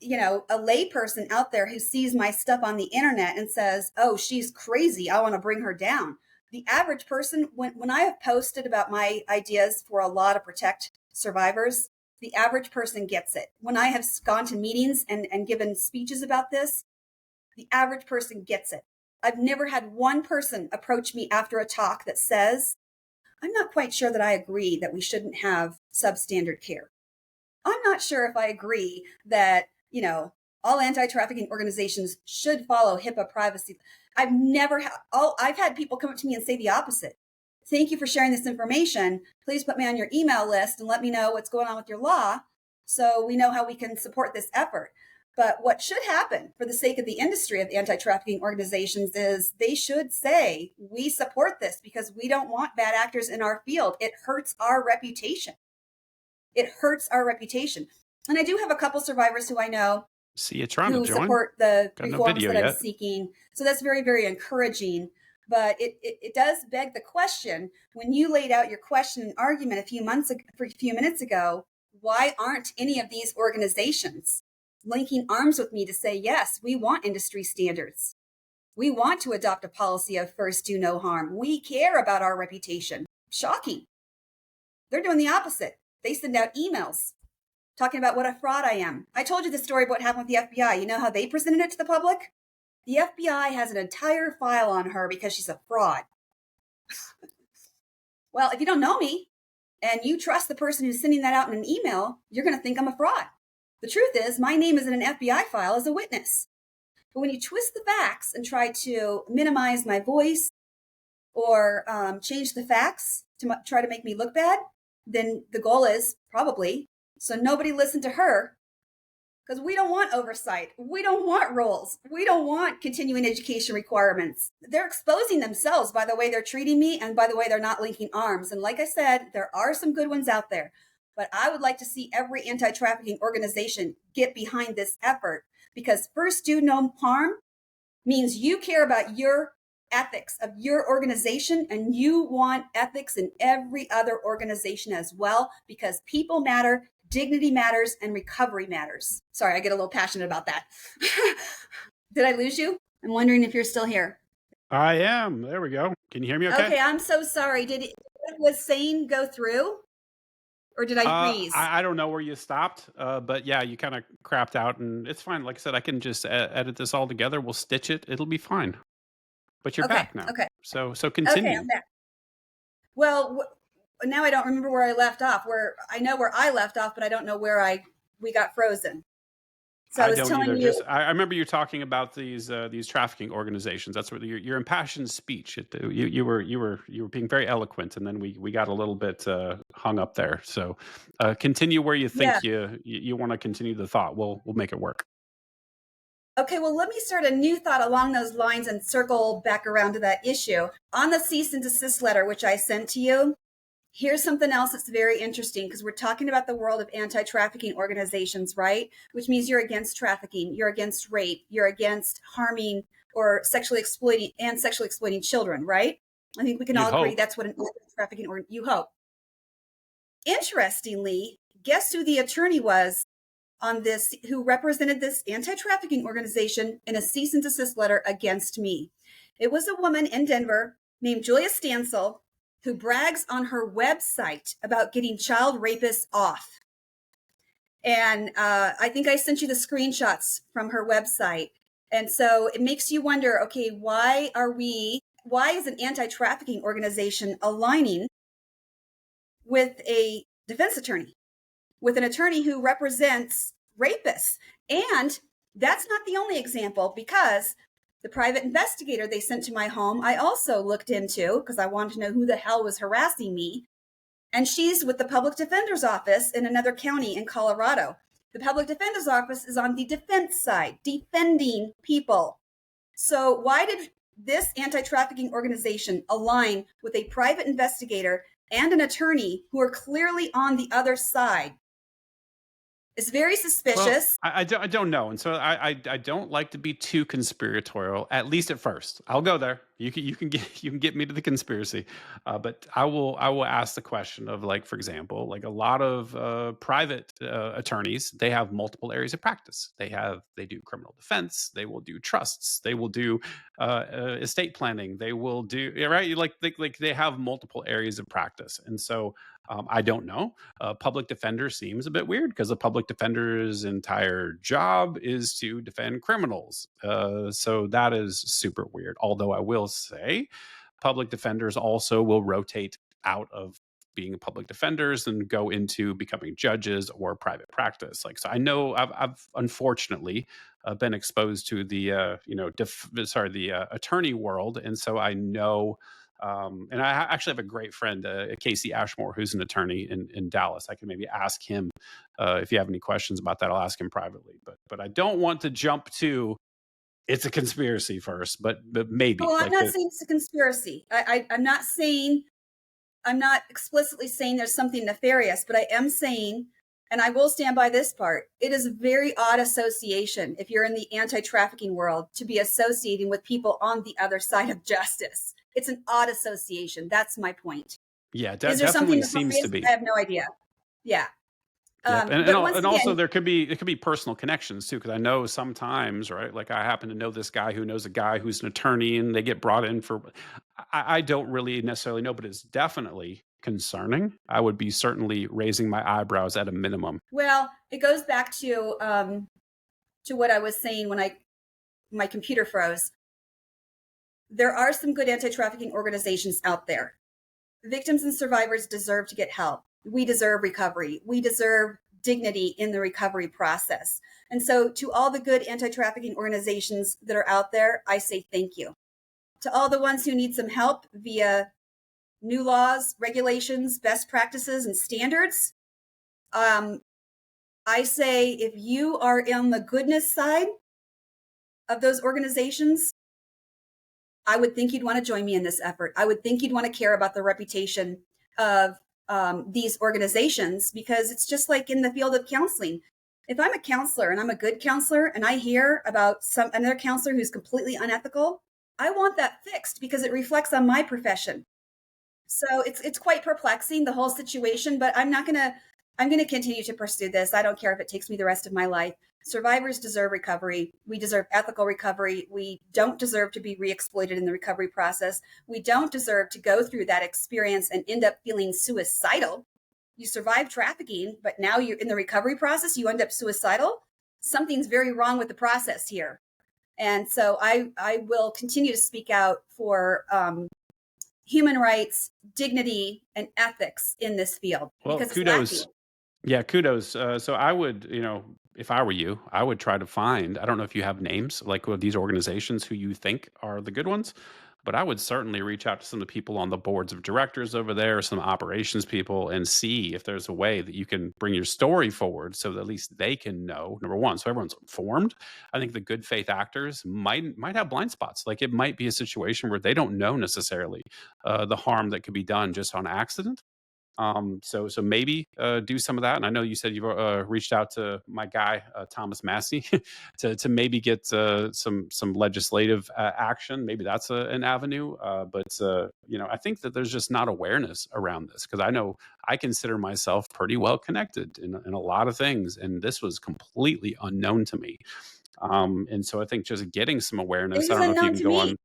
a layperson out there who sees my stuff on the internet and says, oh, she's crazy, I want to bring her down. The average person, when I have posted about my ideas for a law to protect survivors, the average person gets it. When I have gone to meetings and given speeches about this, the average person gets it. I've never had one person approach me after a talk that says, I'm not quite sure that I agree that we shouldn't have substandard care. I'm not sure if I agree that, all anti-trafficking organizations should follow HIPAA privacy. I've had people come up to me and say the opposite. Thank you for sharing this information. Please put me on your email list and let me know what's going on with your law so we know how we can support this effort. But what should happen for the sake of the industry of anti-trafficking organizations is they should say, we support this because we don't want bad actors in our field. It hurts our reputation. It hurts our reputation. And I do have a couple survivors who I know
See you trying to
who
join.
support the
Got no
reforms
video
that I'm
yet.
seeking. So that's very, very encouraging. But it does beg the question, when you laid out your question and argument a few minutes ago, why aren't any of these organizations linking arms with me to say, yes, we want industry standards. We want to adopt a policy of first do no harm. We care about our reputation. Shocking. They're doing the opposite. They send out emails talking about what a fraud I am. I told you the story about what happened with the FBI. You know how they presented it to the public? The FBI has an entire file on her because she's a fraud. Well, if you don't know me and you trust the person who's sending that out in an email, you're going to think I'm a fraud. The truth is, my name is in an FBI file as a witness. But when you twist the facts and try to minimize my voice or change the facts to try to make me look bad, then the goal is probably so nobody listened to her, because we don't want oversight. We don't want rules. We don't want continuing education requirements. They're exposing themselves by the way they're treating me and by the way they're not linking arms. And like I said, there are some good ones out there. But I would like to see every anti-trafficking organization get behind this effort, because first do no harm means you care about your ethics of your organization, and you want ethics in every other organization as well, because people matter, dignity matters, and recovery matters. Sorry, I get a little passionate about that. Did I lose you? I'm wondering if you're still here.
I am. There we go. Can you hear me okay?
Okay, I'm so sorry. Did what was saying go through? Or did I freeze?
I don't know where you stopped, but yeah, you kind of crapped out, and it's fine. Like I said, I can just edit this all together. We'll stitch it. It'll be fine. But you're
Okay,
back now,
okay.
so
Okay,
continue.
I'm back. Well, now I don't remember where I left off. Where I know where I left off, but I don't know where we got frozen. So I
I
was
don't either.
telling
Just
you,
I remember you talking about these trafficking organizations. That's what your impassioned speech. You were being very eloquent, and then we got a little bit hung up there. So continue where you
yeah.
think you want to continue the thought. We'll make it work.
Okay, well, let me start a new thought along those lines and circle back around to that issue. On the cease and desist letter, which I sent to you, here's something else that's very interesting, because we're talking about the world of anti-trafficking organizations, right? Which means you're against trafficking, you're against rape, you're against harming or sexually exploiting children, right? I think we can
You'd
all agree
hope.
that's what an anti-trafficking you hope. Interestingly, guess who the attorney was on this, who represented this anti-trafficking organization in a cease and desist letter against me? It was a woman in Denver named Julia Stansel, who brags on her website about getting child rapists off. And I think I sent you the screenshots from her website. And so it makes you wonder, okay, why is an anti-trafficking organization aligning with a defense attorney, with an attorney who represents rapists? And that's not the only example, because the private investigator they sent to my home, I also looked into because I wanted to know who the hell was harassing me. And she's with the public defender's office in another county in Colorado. The public defender's office is on the defense side, defending people. So why did this anti-trafficking organization align with a private investigator and an attorney who are clearly on the other side? It's very
Well,
suspicious.
I don't know, and so I don't like to be too conspiratorial. At least at first, I'll go there. You can get you can get me to the conspiracy, but I will ask the question of, like, for example, like a lot of private attorneys, they have multiple areas of practice. They do criminal defense, they will do trusts, they will do estate planning, they will do, yeah, right. Like they have multiple areas of practice, and so I don't know. Public defender seems a bit weird, because a public defender's entire job is to defend criminals. So that is super weird. Although I will say, public defenders also will rotate out of being public defenders and go into becoming judges or private practice. Like, so I know I've unfortunately been exposed to the attorney world, and so I know. And I actually have a great friend, Casey Ashmore, who's an attorney in Dallas. I can maybe ask him if you have any questions about that. I'll ask him privately. But I don't want to jump to it's a conspiracy first, but maybe
Well, I'm
like
not
the
saying it's a conspiracy. I'm not saying, I'm not explicitly saying there's something nefarious, but I am saying, and I will stand by this part, it is a very odd association if you're in the anti-trafficking world to be associating with people on the other side of justice. It's an odd association. That's my point.
yeah,
Is there something
definitely seems to
nefarious?
be.
I have no idea. Yeah.
Yep,
But once
and also
again,
there could be it could be personal connections too, because I know sometimes, right? Like I happen to know this guy who knows a guy who's an attorney, and they get brought in for. I don't really necessarily know, but it's definitely concerning. I would be certainly raising my eyebrows at a minimum.
well, it goes back to what I was saying when my computer froze. There are some good anti-trafficking organizations out there. Victims and survivors deserve to get help. We deserve recovery. We deserve dignity in the recovery process. And so, to all the good anti-trafficking organizations that are out there, I say thank you. To all the ones who need some help via new laws, regulations, best practices, and standards, I say if you are on the goodness side of those organizations, I would think you'd want to join me in this effort. I would think you'd want to care about the reputation of these organizations, because it's just like in the field of counseling. If I'm a counselor and I'm a good counselor and I hear about another counselor who's completely unethical, I want that fixed because it reflects on my profession. So it's quite perplexing, the whole situation, but I'm gonna continue to pursue this. I don't care if it takes me the rest of my life. Survivors deserve recovery. We deserve ethical recovery. We don't deserve to be re-exploited in the recovery process. We don't deserve to go through that experience and end up feeling suicidal. You survive trafficking, but now you're in the recovery process, you end up suicidal. Something's very wrong with the process here. And so I will continue to speak out for human rights, dignity, and ethics in this field
Well,
because it's lacking.
kudos. Yeah, kudos. So I would, if I were you, I would try to find. I don't know if you have names like with these organizations who you think are the good ones, but I would certainly reach out to some of the people on the boards of directors over there, some operations people, and see if there's a way that you can bring your story forward so that at least they can know. Number one, so everyone's informed. I think the good faith actors might have blind spots. Like it might be a situation where they don't know necessarily the harm that could be done just on accident. So maybe do some of that. And I know you said you've reached out to my guy Thomas Massey to maybe get some legislative action. Maybe that's an avenue. But I think that there's just not awareness around this, because I know I consider myself pretty well connected in a lot of things, and this was completely unknown to me. And so I think just getting some
It
awareness. I
was
don't know if you
unknown
can
to
go
me.
on.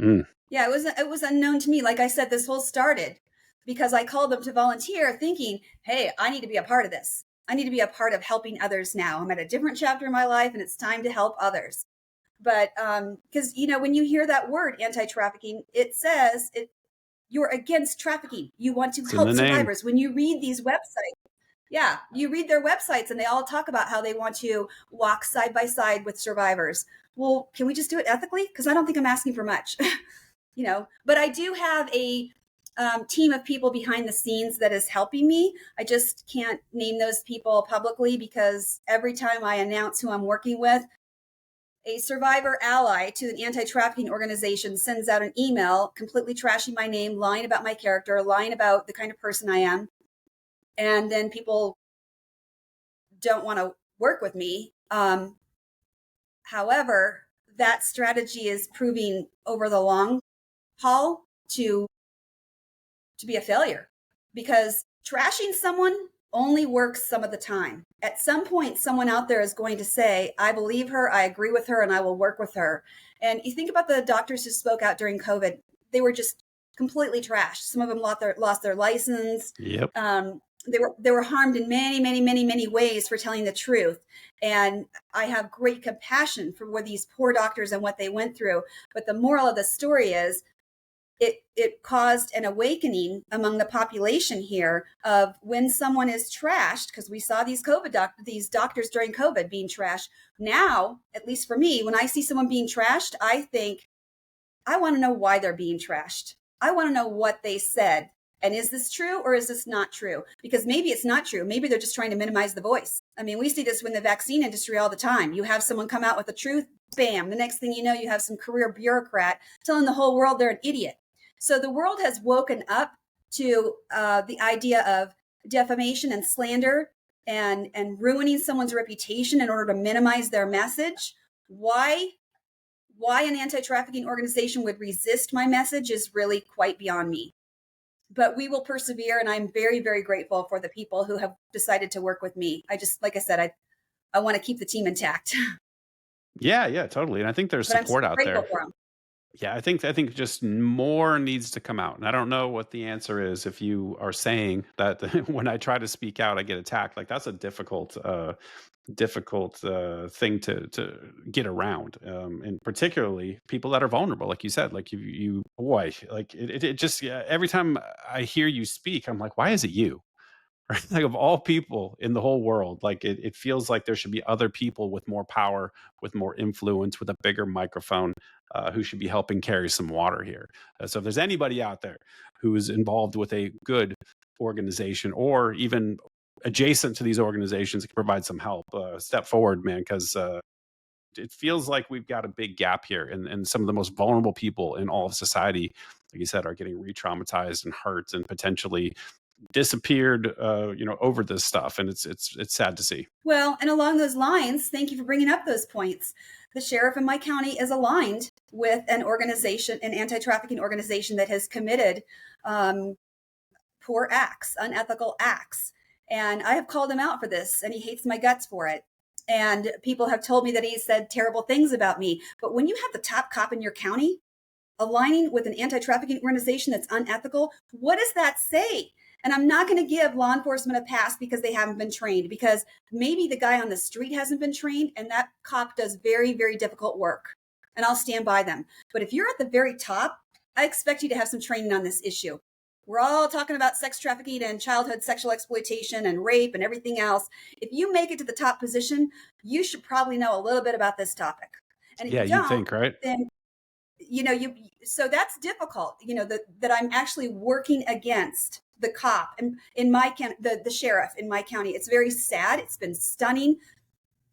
Mm,
Yeah, it was unknown to me. Like I said, this whole started because I called them to volunteer thinking, hey, I need to be a part of this. I need to be a part of helping others now. I'm at a different chapter in my life and it's time to help others. But because when you hear that word anti-trafficking, it says you're against trafficking. You want to
it's in
help
the name.
survivors. When you read these websites, yeah, you read their websites and they all talk about how they want to walk side by side with survivors. Well, can we just do it ethically? Because I don't think I'm asking for much. But I do have a team of people behind the scenes that is helping me. I just can't name those people publicly because every time I announce who I'm working with, a survivor ally to an anti-trafficking organization sends out an email completely trashing my name, lying about my character, lying about the kind of person I am. And then people don't want to work with me. However, that strategy is proving over the long haul to be a failure, because trashing someone only works some of the time. At some point, someone out there is going to say, I believe her, I agree with her, and I will work with her. And you think about the doctors who spoke out during COVID, they were just completely trashed. Some of them lost their license.
Yep.
They were harmed in many, many, many, many ways for telling the truth. And I have great compassion for these poor doctors and what they went through. But the moral of the story is it caused an awakening among the population here of when someone is trashed, because we saw these doctors during COVID being trashed. Now, at least for me, when I see someone being trashed, I think, I want to know why they're being trashed. I want to know what they said. And is this true or is this not true? Because maybe it's not true. Maybe they're just trying to minimize the voice. I mean, we see this in the vaccine industry all the time. You have someone come out with the truth, bam. The next thing you know, you have some career bureaucrat telling the whole world they're an idiot. So the world has woken up to the idea of defamation and slander and ruining someone's reputation in order to minimize their message. Why an anti-trafficking organization would resist my message is really quite beyond me. But we will persevere, and I'm very, very grateful for the people who have decided to work with me. I just, like I said, I want to keep the team intact.
Yeah, yeah, totally. And I think there's
But I'm so
support out
grateful
there.
for them.
Yeah, I think just more needs to come out. And I don't know what the answer is if you are saying that when I try to speak out, I get attacked. Like that's a difficult thing to get around, and particularly people that are vulnerable, like you said, like you boy, like it just yeah, every time I hear you speak, I'm like, why is it you? Right? Like of all people in the whole world, like it feels like there should be other people with more power, with more influence, with a bigger microphone, who should be helping carry some water here. So if there's anybody out there who is involved with a good organization or even adjacent to these organizations that can provide some help, step forward, man, because it feels like we've got a big gap here, and some of the most vulnerable people in all of society, like you said, are getting re-traumatized and hurt and potentially disappeared, over this stuff, and it's sad to see.
Well, and along those lines, thank you for bringing up those points. The sheriff in my county is aligned with an organization, an anti-trafficking organization that has committed um, poor acts, unethical acts. And I have called him out for this, and he hates my guts for it. And people have told me that he said terrible things about me. But when you have the top cop in your county aligning with an anti-trafficking organization that's unethical, what does that say? And I'm not going to give law enforcement a pass because they haven't been trained, because maybe the guy on the street hasn't been trained and that cop does very, very difficult work. And I'll stand by them. But if you're at the very top, I expect you to have some training on this issue. We're all talking about sex trafficking and childhood sexual exploitation and rape and everything else. If you make it to the top position, you should probably know a little bit about this topic. And if
Yeah,
you
you'd
don't,
think, right?
then you so that's difficult, that I'm actually working against the cop and in my the sheriff in my county. It's very sad. It's been stunning.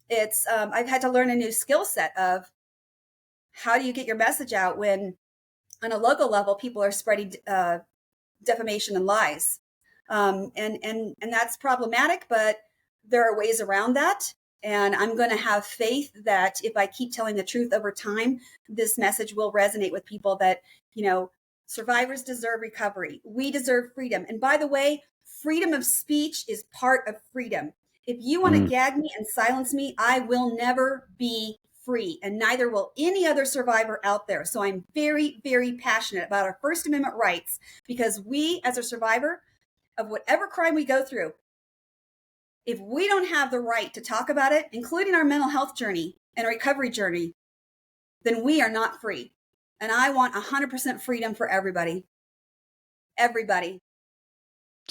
It's I've had to learn a new skill set of how do you get your message out when on a local level people are spreading defamation and lies, and that's problematic, but there are ways around that. And I'm going to have faith that if I keep telling the truth over time, this message will resonate with people that, survivors deserve recovery. We deserve freedom. And by the way, freedom of speech is part of freedom. If you want to
Mm.
gag me and silence me, I will never be free, and neither will any other survivor out there. So I'm very, very passionate about our First Amendment rights, because we, as a survivor of whatever crime we go through, if we don't have the right to talk about it, including our mental health journey and recovery journey, then we are not free. And I want 100% freedom for everybody. Everybody.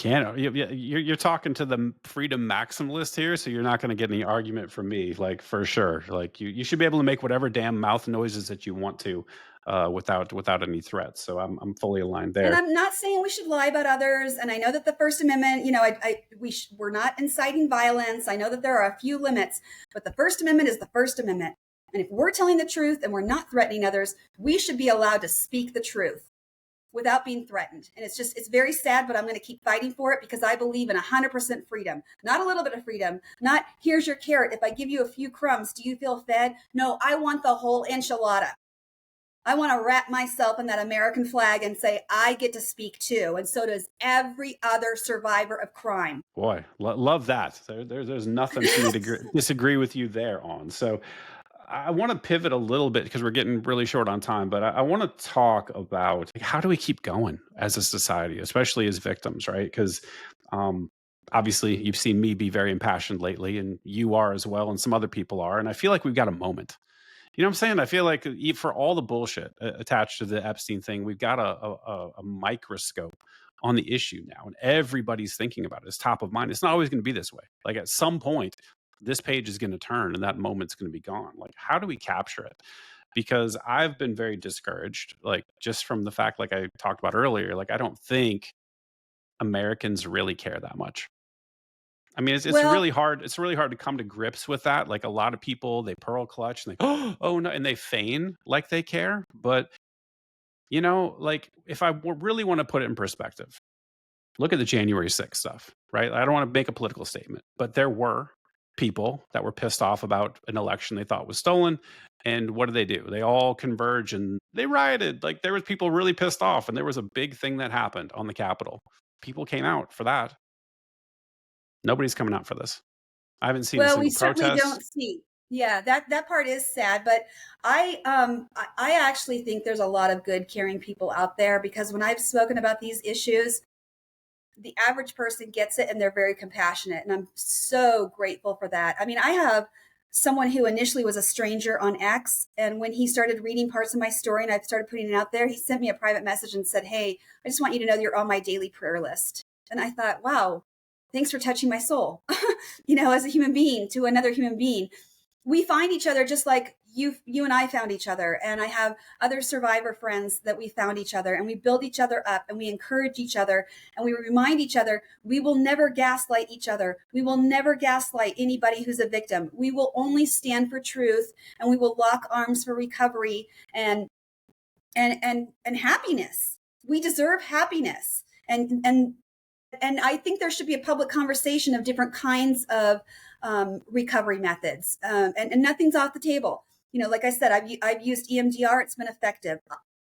You're talking to the freedom maximalist here, so you're not going to get any argument from me, like for sure. Like you should be able to make whatever damn mouth noises that you want to, without any threats. So I'm fully aligned
And
there.
I'm not saying we should lie about others. And I know that the First Amendment, we're not inciting violence. I know that there are a few limits, but the First Amendment is the First Amendment. And if we're telling the truth and we're not threatening others, we should be allowed to speak the truth without being threatened. And it's very sad, but I'm going to keep fighting for it, because I believe in 100% freedom, not a little bit of freedom, not here's your carrot. If I give you a few crumbs, do you feel fed? No, I want the whole enchilada. I want to wrap myself in that American flag and say, I get to speak too. And so does every other survivor of crime.
Boy, love that. There's nothing for me to disagree with you there on. So I want to pivot a little bit because we're getting really short on time, but I want to talk about like, how do we keep going as a society, especially as victims, right? Because um, obviously you've seen me be very impassioned lately, and you are as well, and some other people are. And I feel like we've got a moment. You know what I'm saying? I feel like for all the bullshit attached to the Epstein thing, we've got a microscope on the issue now, and everybody's thinking about it. It's top of mind. It's not always going to be this way. Like at some point, this page is going to turn, and that moment's going to be gone. Like, how do we capture it? Because I've been very discouraged, like just from the fact, like I talked about earlier, like I don't think Americans really care that much. I mean, it's
Well,
really hard. It's really hard to come to grips with that. Like a lot of people, they pearl clutch and they, oh no, and they feign like they care. But like if I really want to put it in perspective, look at the January 6th stuff, right? I don't want to make a political statement, but there were people that were pissed off about an election they thought was stolen. And what do? They all converge and they rioted. Like there was people really pissed off, and there was a big thing that happened on the Capitol. People came out for that. Nobody's coming out for this. I haven't seen a
well, we
single
certainly
protest.
don't see. Yeah, that part is sad, but I actually think there's a lot of good, caring people out there because when I've spoken about these issues, the average person gets it and they're very compassionate, and I'm so grateful for that. I mean, I have someone who initially was a stranger on X, and when he started reading parts of my story and I started putting it out there, he sent me a private message and said, "Hey, I just want you to know that you're on my daily prayer list." And I thought, wow, thanks for touching my soul. As a human being to another human being, we find each other just like you and I found each other, and I have other survivor friends that we found each other, and we build each other up and we encourage each other and we remind each other we will never gaslight each other. We will never gaslight anybody who's a victim. We will only stand for truth, and we will lock arms for recovery and happiness. We deserve happiness. And I think there should be a public conversation of different kinds of recovery methods, and nothing's off the table. Like I said, I've used EMDR; it's been effective.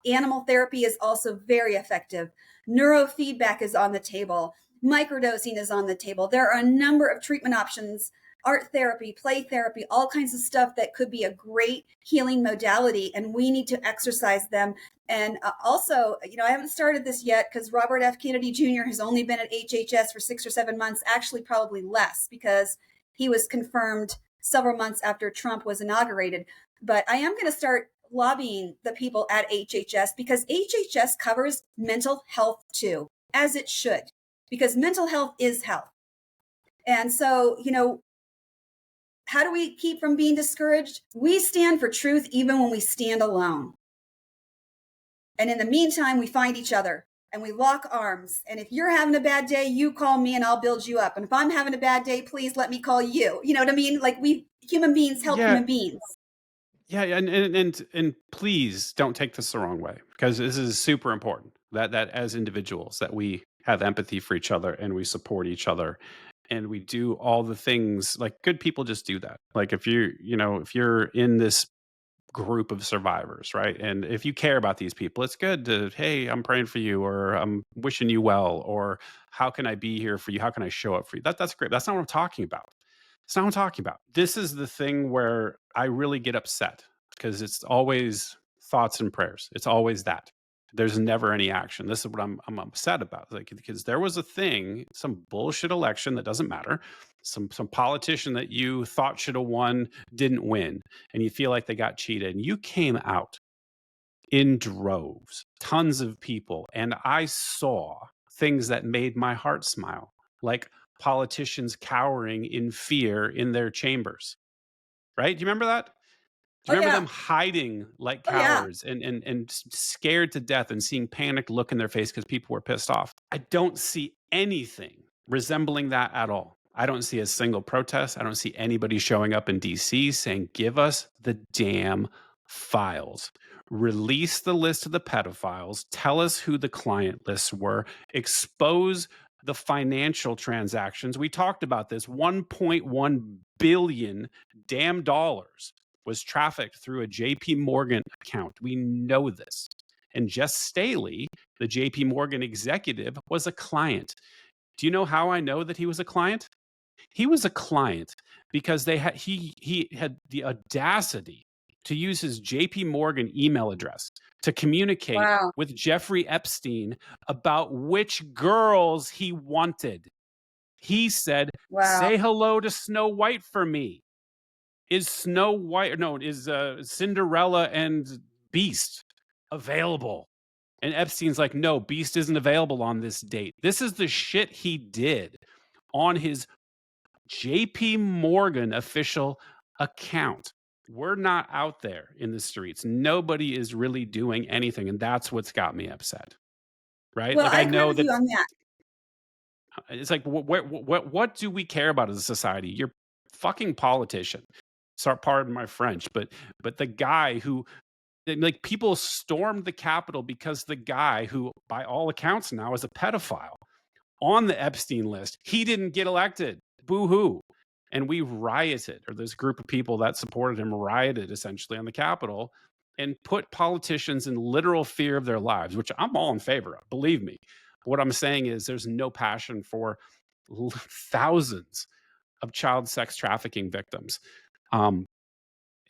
Animal therapy is also very effective. Neurofeedback is on the table. Microdosing is on the table. There are a number of treatment options: art therapy, play therapy, all kinds of stuff that could be a great healing modality, and we need to exercise them. And also, I haven't started this yet because Robert F. Kennedy Jr. has only been at HHS for 6 or 7 months, actually probably less because he was confirmed several months after Trump was inaugurated. But I am going to start lobbying the people at HHS because HHS covers mental health too, as it should, because mental health is health. And so, how do we keep from being discouraged? We stand for truth even when we stand alone. And in the meantime, we find each other and we lock arms. And if you're having a bad day, you call me and I'll build you up. And if I'm having a bad day, please let me call you. You know what I mean? Like human beings help
Yeah,
human beings.
yeah, and please don't take this the wrong way, because this is super important that as individuals that we have empathy for each other and we support each other and we do all the things like good people just do that. Like if you're in this group of survivors, right? And if you care about these people, it's good to, hey, I'm praying for you, or I'm wishing you well, or how can I be here for you? How can I show up for you? That's great. That's not what I'm talking about. It's not what I'm talking about. This is the thing where I really get upset because it's always thoughts and prayers. It's always that. There's never any action. This is what I'm upset about. Like because there was a thing, some bullshit election that doesn't matter, some politician that you thought should have won didn't win, and you feel like they got cheated, and you came out in droves, tons of people, and I saw things that made my heart smile, like politicians cowering in fear in their chambers. Right? Do you remember that? Do
Oh,
you remember them
yeah.
hiding like
Oh, yeah.
cowards and scared to death and seeing panicked look in their face because people were pissed off? I don't see anything resembling that at all. I don't see a single protest. I don't see anybody showing up in DC saying, give us the damn files. Release the list of the pedophiles. Tell us who the client lists were. Expose the financial transactions. We talked about this 1.1 billion damn dollars was trafficked through a JP Morgan account. We know this. And Jess Staley, the JP Morgan executive, was a client. Do you know how I know that he was a client? He was a client because he had the audacity to use his JP Morgan email address to communicate
Wow.
with Jeffrey Epstein about which girls he wanted. He said,
Wow.
"Say hello to Snow White for me." Is Snow White, no, is Cinderella and Beast available? And Epstein's like, no, Beast isn't available on this date. This is the shit he did on his JP Morgan official account. We're not out there in the streets. Nobody is really doing anything. And that's what's got me upset. Right.
Well,
Like,
I
I
agree
know
with you
that
on that.
it's like, what do we care about as a society? You're fucking politician. Sorry, pardon my French, but the guy who, like, people stormed the Capitol because the guy who, by all accounts now, is a pedophile on the Epstein list, he didn't get elected. Boo hoo. And we rioted, or this group of people that supported him rioted essentially on the Capitol and put politicians in literal fear of their lives, which I'm all in favor of, believe me. What I'm saying is there's no passion for thousands of child sex trafficking victims. Um,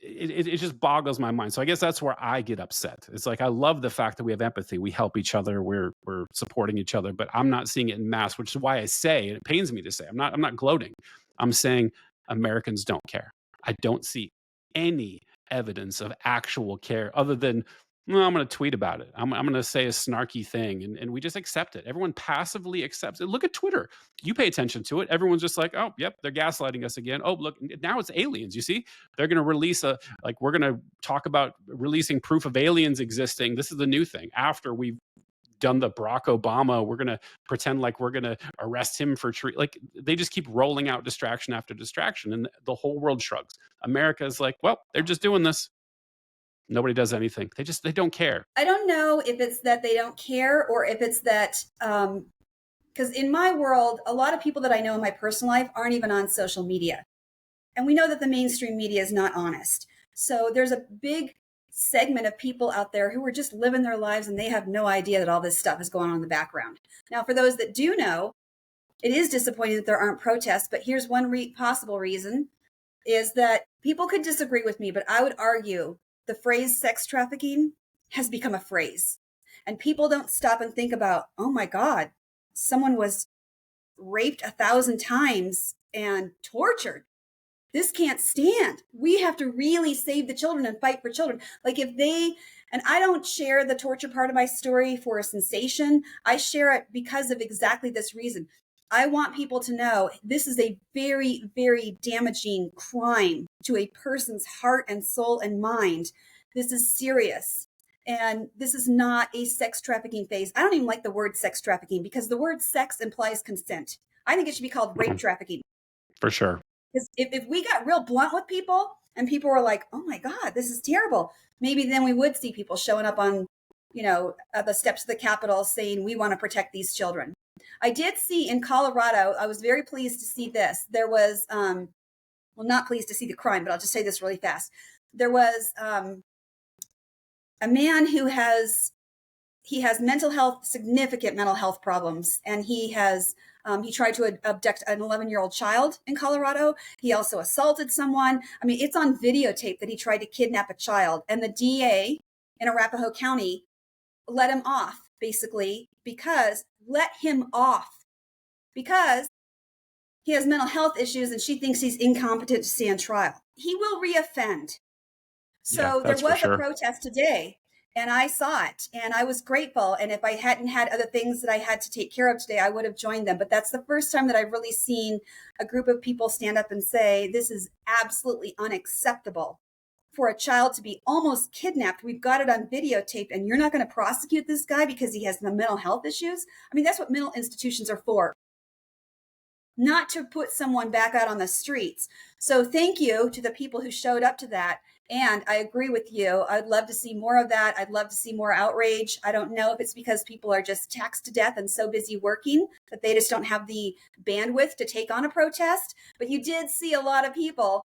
it just boggles my mind. So I guess that's where I get upset. It's like, I love the fact that we have empathy, we help each other, we're supporting each other, but I'm not seeing it in mass, which is why I say, and it pains me to say, I'm not gloating. I'm saying Americans don't care. I don't see any evidence of actual care other than, well, I'm going to tweet about it. I'm going to say a snarky thing, and we just accept it. Everyone passively accepts it. Look at Twitter. You pay attention to it. Everyone's just like, oh, yep, they're gaslighting us again. Oh, look, now it's aliens. You see, they're going to release like, we're going to talk about releasing proof of aliens existing. This is the new thing. After we've done the Barack Obama, we're going to pretend like we're going to arrest him for like, they just keep rolling out distraction after distraction, and the whole world shrugs. America is like, well, they're just doing this. Nobody does anything. They don't care.
I don't know if it's that they don't care or if it's that, because in my world, a lot of people that I know in my personal life aren't even on social media. And we know that the mainstream media is not honest. So there's a big segment of people out there who are just living their lives and they have no idea that all this stuff is going on in the background. Now, for those that do know, it is disappointing that there aren't protests, but here's one possible reason is that people could disagree with me, but I would argue the phrase sex trafficking has become a phrase. And people don't stop and think about, oh my God, someone was raped 1,000 times and tortured. This can't stand. We have to really save the children and fight for children. Like, if they, and I don't share the torture part of my story for a sensation. I share it because of exactly this reason. I want people to know this is a very, very damaging crime to a person's heart and soul and mind. This is serious. And this is not a sex trafficking phase. I don't even like the word sex trafficking because the word sex implies consent. I think it should be called rape trafficking.
For sure.
Because if we got real blunt with people and people were like, oh my God, this is terrible, maybe then we would see people showing up on, the steps of the Capitol saying, we want to protect these children. I did see in Colorado, I was very pleased to see this. There was, not pleased to see the crime, but I'll just say this really fast. There was a man who has significant mental health problems, and he tried to abduct an 11-year-old child in Colorado. He also assaulted someone. I mean, it's on videotape that he tried to kidnap a child, and the DA in Arapahoe County let him off, basically, because he has mental health issues and she thinks he's incompetent to stand trial. He will reoffend. So there was a protest today, and I saw it, and I was grateful. And if I hadn't had other things that I had to take care of today, I would have joined them. But that's the first time that I've really seen a group of people stand up and say, this is absolutely unacceptable for a child to be almost kidnapped. We've got it on videotape, and you're not going to prosecute this guy because he has mental health issues? I mean, that's what mental institutions are for. Not to put someone back out on the streets. So thank you to the people who showed up to that. And I agree with you. I'd love to see more of that. I'd love to see more outrage. I don't know if it's because people are just taxed to death and so busy working that they just don't have the bandwidth to take on a protest. But you did see a lot of people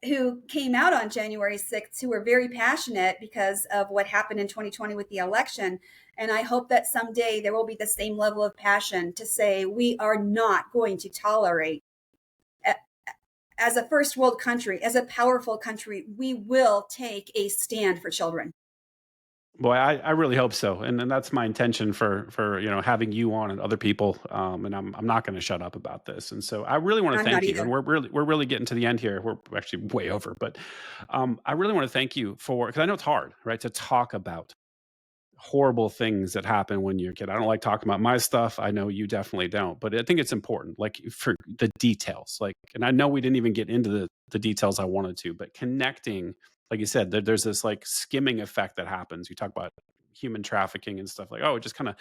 who came out on January 6th who were very passionate because of what happened in 2020 with the election. And I hope that someday there will be the same level of passion to say we are not going to tolerate, as a first world country, as a powerful country, we will take a stand for children.
Boy, I really hope so, and that's my intention for having you on and other people, and I'm not going to shut up about this. And so I really want to
I'm not
thank you, and
either.
we're really getting to the end here. We're actually way over, but I really want to thank you for because I know it's hard, right, to talk about horrible things that happen when you're a kid. I don't like talking about my stuff. I know you definitely don't, but I think it's important, like for the details. Like, and I know we didn't even get into the details I wanted to, but connecting, like you said, there's this like skimming effect that happens. You talk about human trafficking and stuff like, oh, it just kind of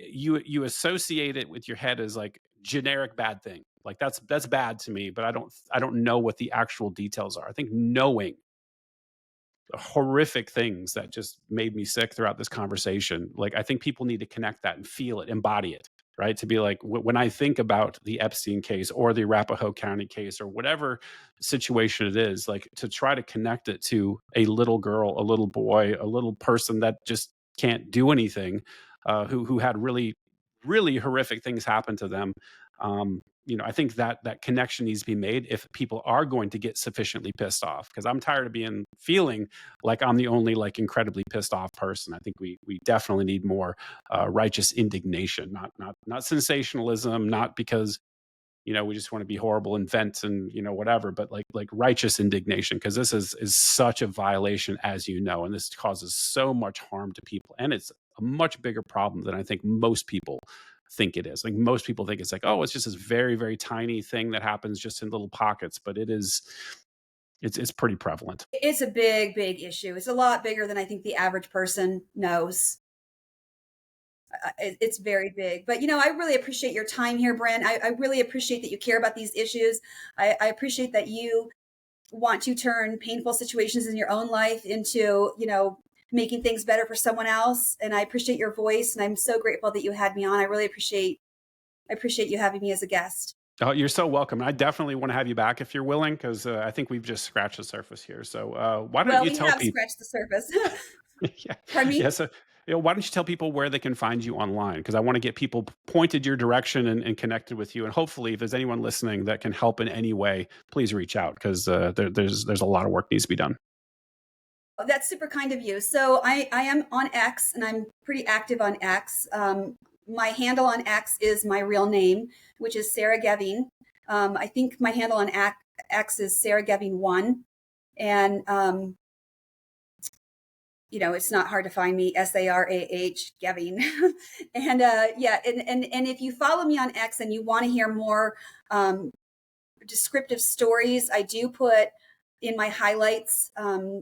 you associate it with your head as like generic bad thing. Like that's bad to me, but I don't know what the actual details are. I think knowing horrific things that just made me sick throughout this conversation. Like, I think people need to connect that and feel it, embody it, right? To be like, when I think about the Epstein case or the Arapahoe County case or whatever situation it is, like to try to connect it to a little girl, a little boy, a little person that just can't do anything, who had really, really horrific things happen to them. I think that connection needs to be made if people are going to get sufficiently pissed off. Because I'm tired of feeling like I'm the only like incredibly pissed off person. I think we definitely need more righteous indignation, not sensationalism, not because we just want to be horrible and vent and whatever, but like righteous indignation because this is such a violation, as you know, and this causes so much harm to people, and it's a much bigger problem than I think most people think it is. Like most people think it's like, oh, it's just this very very tiny thing that happens just in little pockets, but it's pretty prevalent.
It's a big, big issue. It's a lot bigger than I think the average person knows. It's very big. But, I really appreciate your time here, Brent. I really appreciate that you care about these issues. I appreciate that you want to turn painful situations in your own life into, making things better for someone else. And I appreciate your voice. And I'm so grateful that you had me on. I appreciate you having me as a guest.
Oh, you're so welcome. I definitely want to have you back if you're willing, because I think we've just scratched the surface here. So why don't
Well,
you
we
tell
have
people?
scratched the surface.
Yeah,
Pardon
yeah.
me?
So, why don't you tell people where they can find you online? Because I want to get people pointed your direction and connected with you. And hopefully, if there's anyone listening that can help in any way, please reach out because there's a lot of work needs to be done.
Oh, that's super kind of you. So I am on X and I'm pretty active on X. My handle on X is my real name, which is Sarah Geving. I think my handle on X is Sarah Geving 1. And, it's not hard to find me, Sarah Geving. And yeah, and if you follow me on X and you want to hear more descriptive stories, I do put in my highlights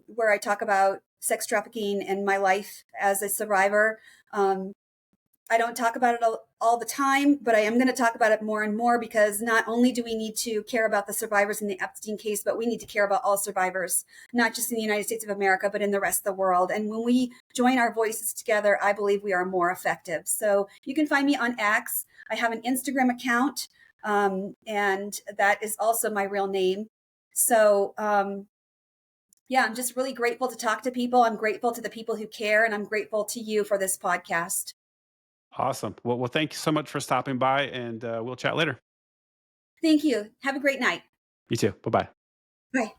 where I talk about sex trafficking and my life as a survivor. I don't talk about it all the time, but I am going to talk about it more and more because not only do we need to care about the survivors in the Epstein case, but we need to care about all survivors, not just in the United States of America, but in the rest of the world. And when we join our voices together, I believe we are more effective. So you can find me on X. I have an Instagram account, and that is also my real name. So, yeah, I'm just really grateful to talk to people. I'm grateful to the people who care, and I'm grateful to you for this podcast.
Awesome. Well, thank you so much for stopping by, and we'll chat later.
Thank you. Have a great night.
You too. Bye bye.
Bye.